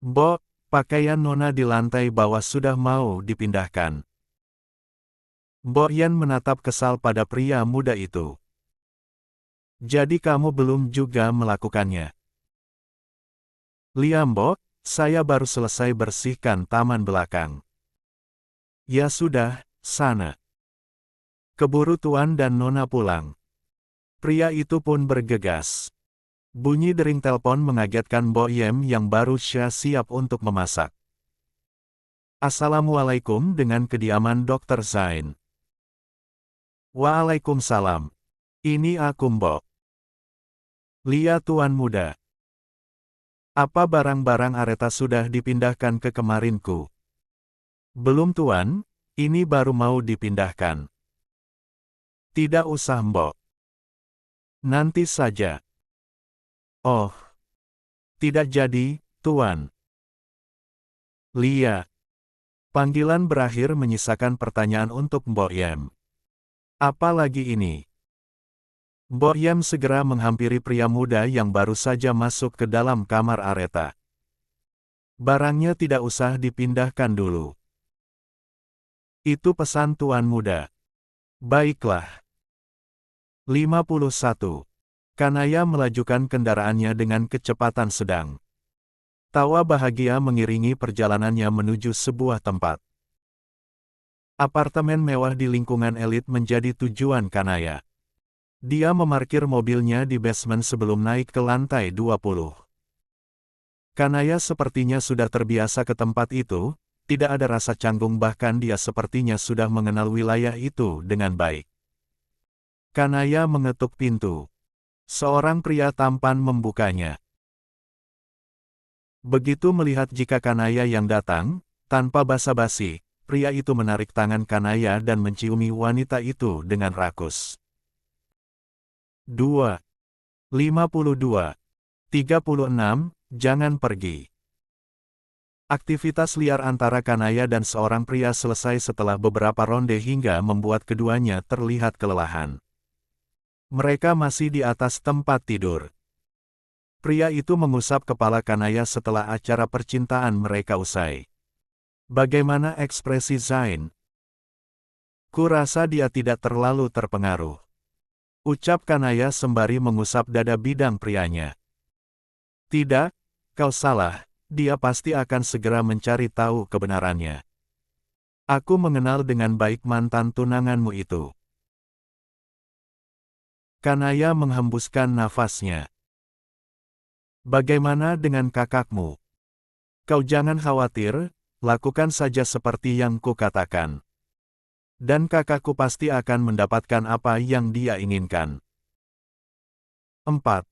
Mbok, pakaian Nona di lantai bawah sudah mau dipindahkan. Mbok Yen menatap kesal pada pria muda itu. Jadi kamu belum juga melakukannya? Liam Mbok, saya baru selesai bersihkan taman belakang. Ya sudah, sana. Keburu Tuan dan Nona pulang. Pria itu pun bergegas. Bunyi dering telepon mengagetkan Mbok Yem yang baru siap untuk memasak. Assalamualaikum dengan kediaman Dr. Zain. Waalaikumsalam. Ini aku Mbok. Lia Tuan muda. Apa barang-barang Aretha sudah dipindahkan ke kemarinku? Belum Tuan, ini baru mau dipindahkan. Tidak usah Mbok. Nanti saja. Oh. Tidak jadi, Tuan. Lia. Panggilan berakhir menyisakan pertanyaan untuk Mbok Yem. Apa lagi ini? Mbok Yem segera menghampiri pria muda yang baru saja masuk ke dalam kamar Aretha. Barangnya tidak usah dipindahkan dulu. Itu pesan Tuan muda. Baiklah. 51. Kanaya melajukan kendaraannya dengan kecepatan sedang. Tawa bahagia mengiringi perjalanannya menuju sebuah tempat. Apartemen mewah di lingkungan elit menjadi tujuan Kanaya. Dia memarkir mobilnya di basement sebelum naik ke lantai 20. Kanaya sepertinya sudah terbiasa ke tempat itu, tidak ada rasa canggung bahkan dia sepertinya sudah mengenal wilayah itu dengan baik. Kanaya mengetuk pintu. Seorang pria tampan membukanya. Begitu melihat jika Kanaya yang datang, tanpa basa-basi, pria itu menarik tangan Kanaya dan menciumi wanita itu dengan rakus. 2. 52. 36, jangan pergi. Aktivitas liar antara Kanaya dan seorang pria selesai setelah beberapa ronde hingga membuat keduanya terlihat kelelahan. Mereka masih di atas tempat tidur. Pria itu mengusap kepala Kanaya setelah acara percintaan mereka usai. Bagaimana ekspresi Zain? Kurasa dia tidak terlalu terpengaruh. Ucap Kanaya sembari mengusap dada bidang prianya. Tidak, kau salah. Dia pasti akan segera mencari tahu kebenarannya. Aku mengenal dengan baik mantan tunanganmu itu. Kanaya menghembuskan nafasnya. Bagaimana dengan kakakmu? Kau jangan khawatir, lakukan saja seperti yang kukatakan. Dan kakakku pasti akan mendapatkan apa yang dia inginkan. 4.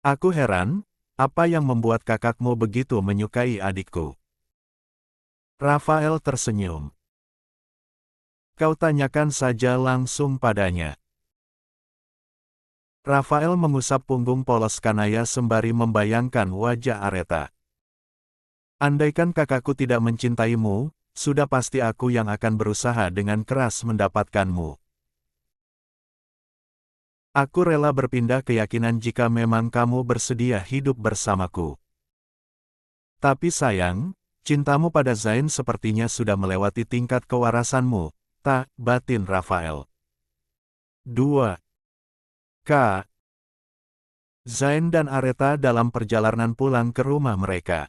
Aku heran, apa yang membuat kakakmu begitu menyukai adikku? Rafael tersenyum. Kau tanyakan saja langsung padanya. Rafael mengusap punggung polos Kanaya sembari membayangkan wajah Aretha. Andaikan kakakku tidak mencintaimu, sudah pasti aku yang akan berusaha dengan keras mendapatkanmu. Aku rela berpindah keyakinan jika memang kamu bersedia hidup bersamaku. Tapi sayang, cintamu pada Zain sepertinya sudah melewati tingkat kewarasanmu, tak, batin Rafael. 2. K. Zain dan Aretha dalam perjalanan pulang ke rumah mereka.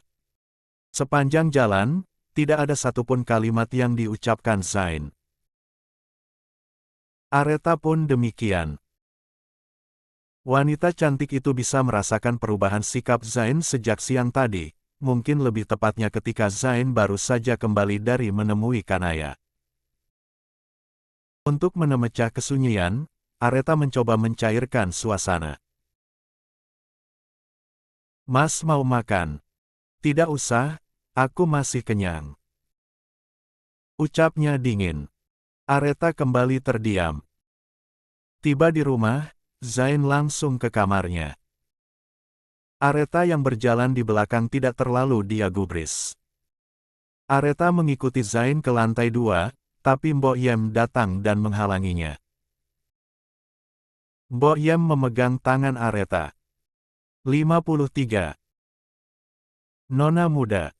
Sepanjang jalan, tidak ada satupun kalimat yang diucapkan Zain. Aretha pun demikian. Wanita cantik itu bisa merasakan perubahan sikap Zain sejak siang tadi, mungkin lebih tepatnya ketika Zain baru saja kembali dari menemui Kanaya. Untuk memecah kesunyian, Aretha mencoba mencairkan suasana. Mas mau makan? Tidak usah, aku masih kenyang. Ucapnya dingin. Aretha kembali terdiam. Tiba di rumah, Zain langsung ke kamarnya. Aretha yang berjalan di belakang tidak terlalu dia gubris. Aretha mengikuti Zain ke lantai 2, tapi Mbok Yem datang dan menghalanginya. Mbok Yem memegang tangan Aretha. 53. Nona muda.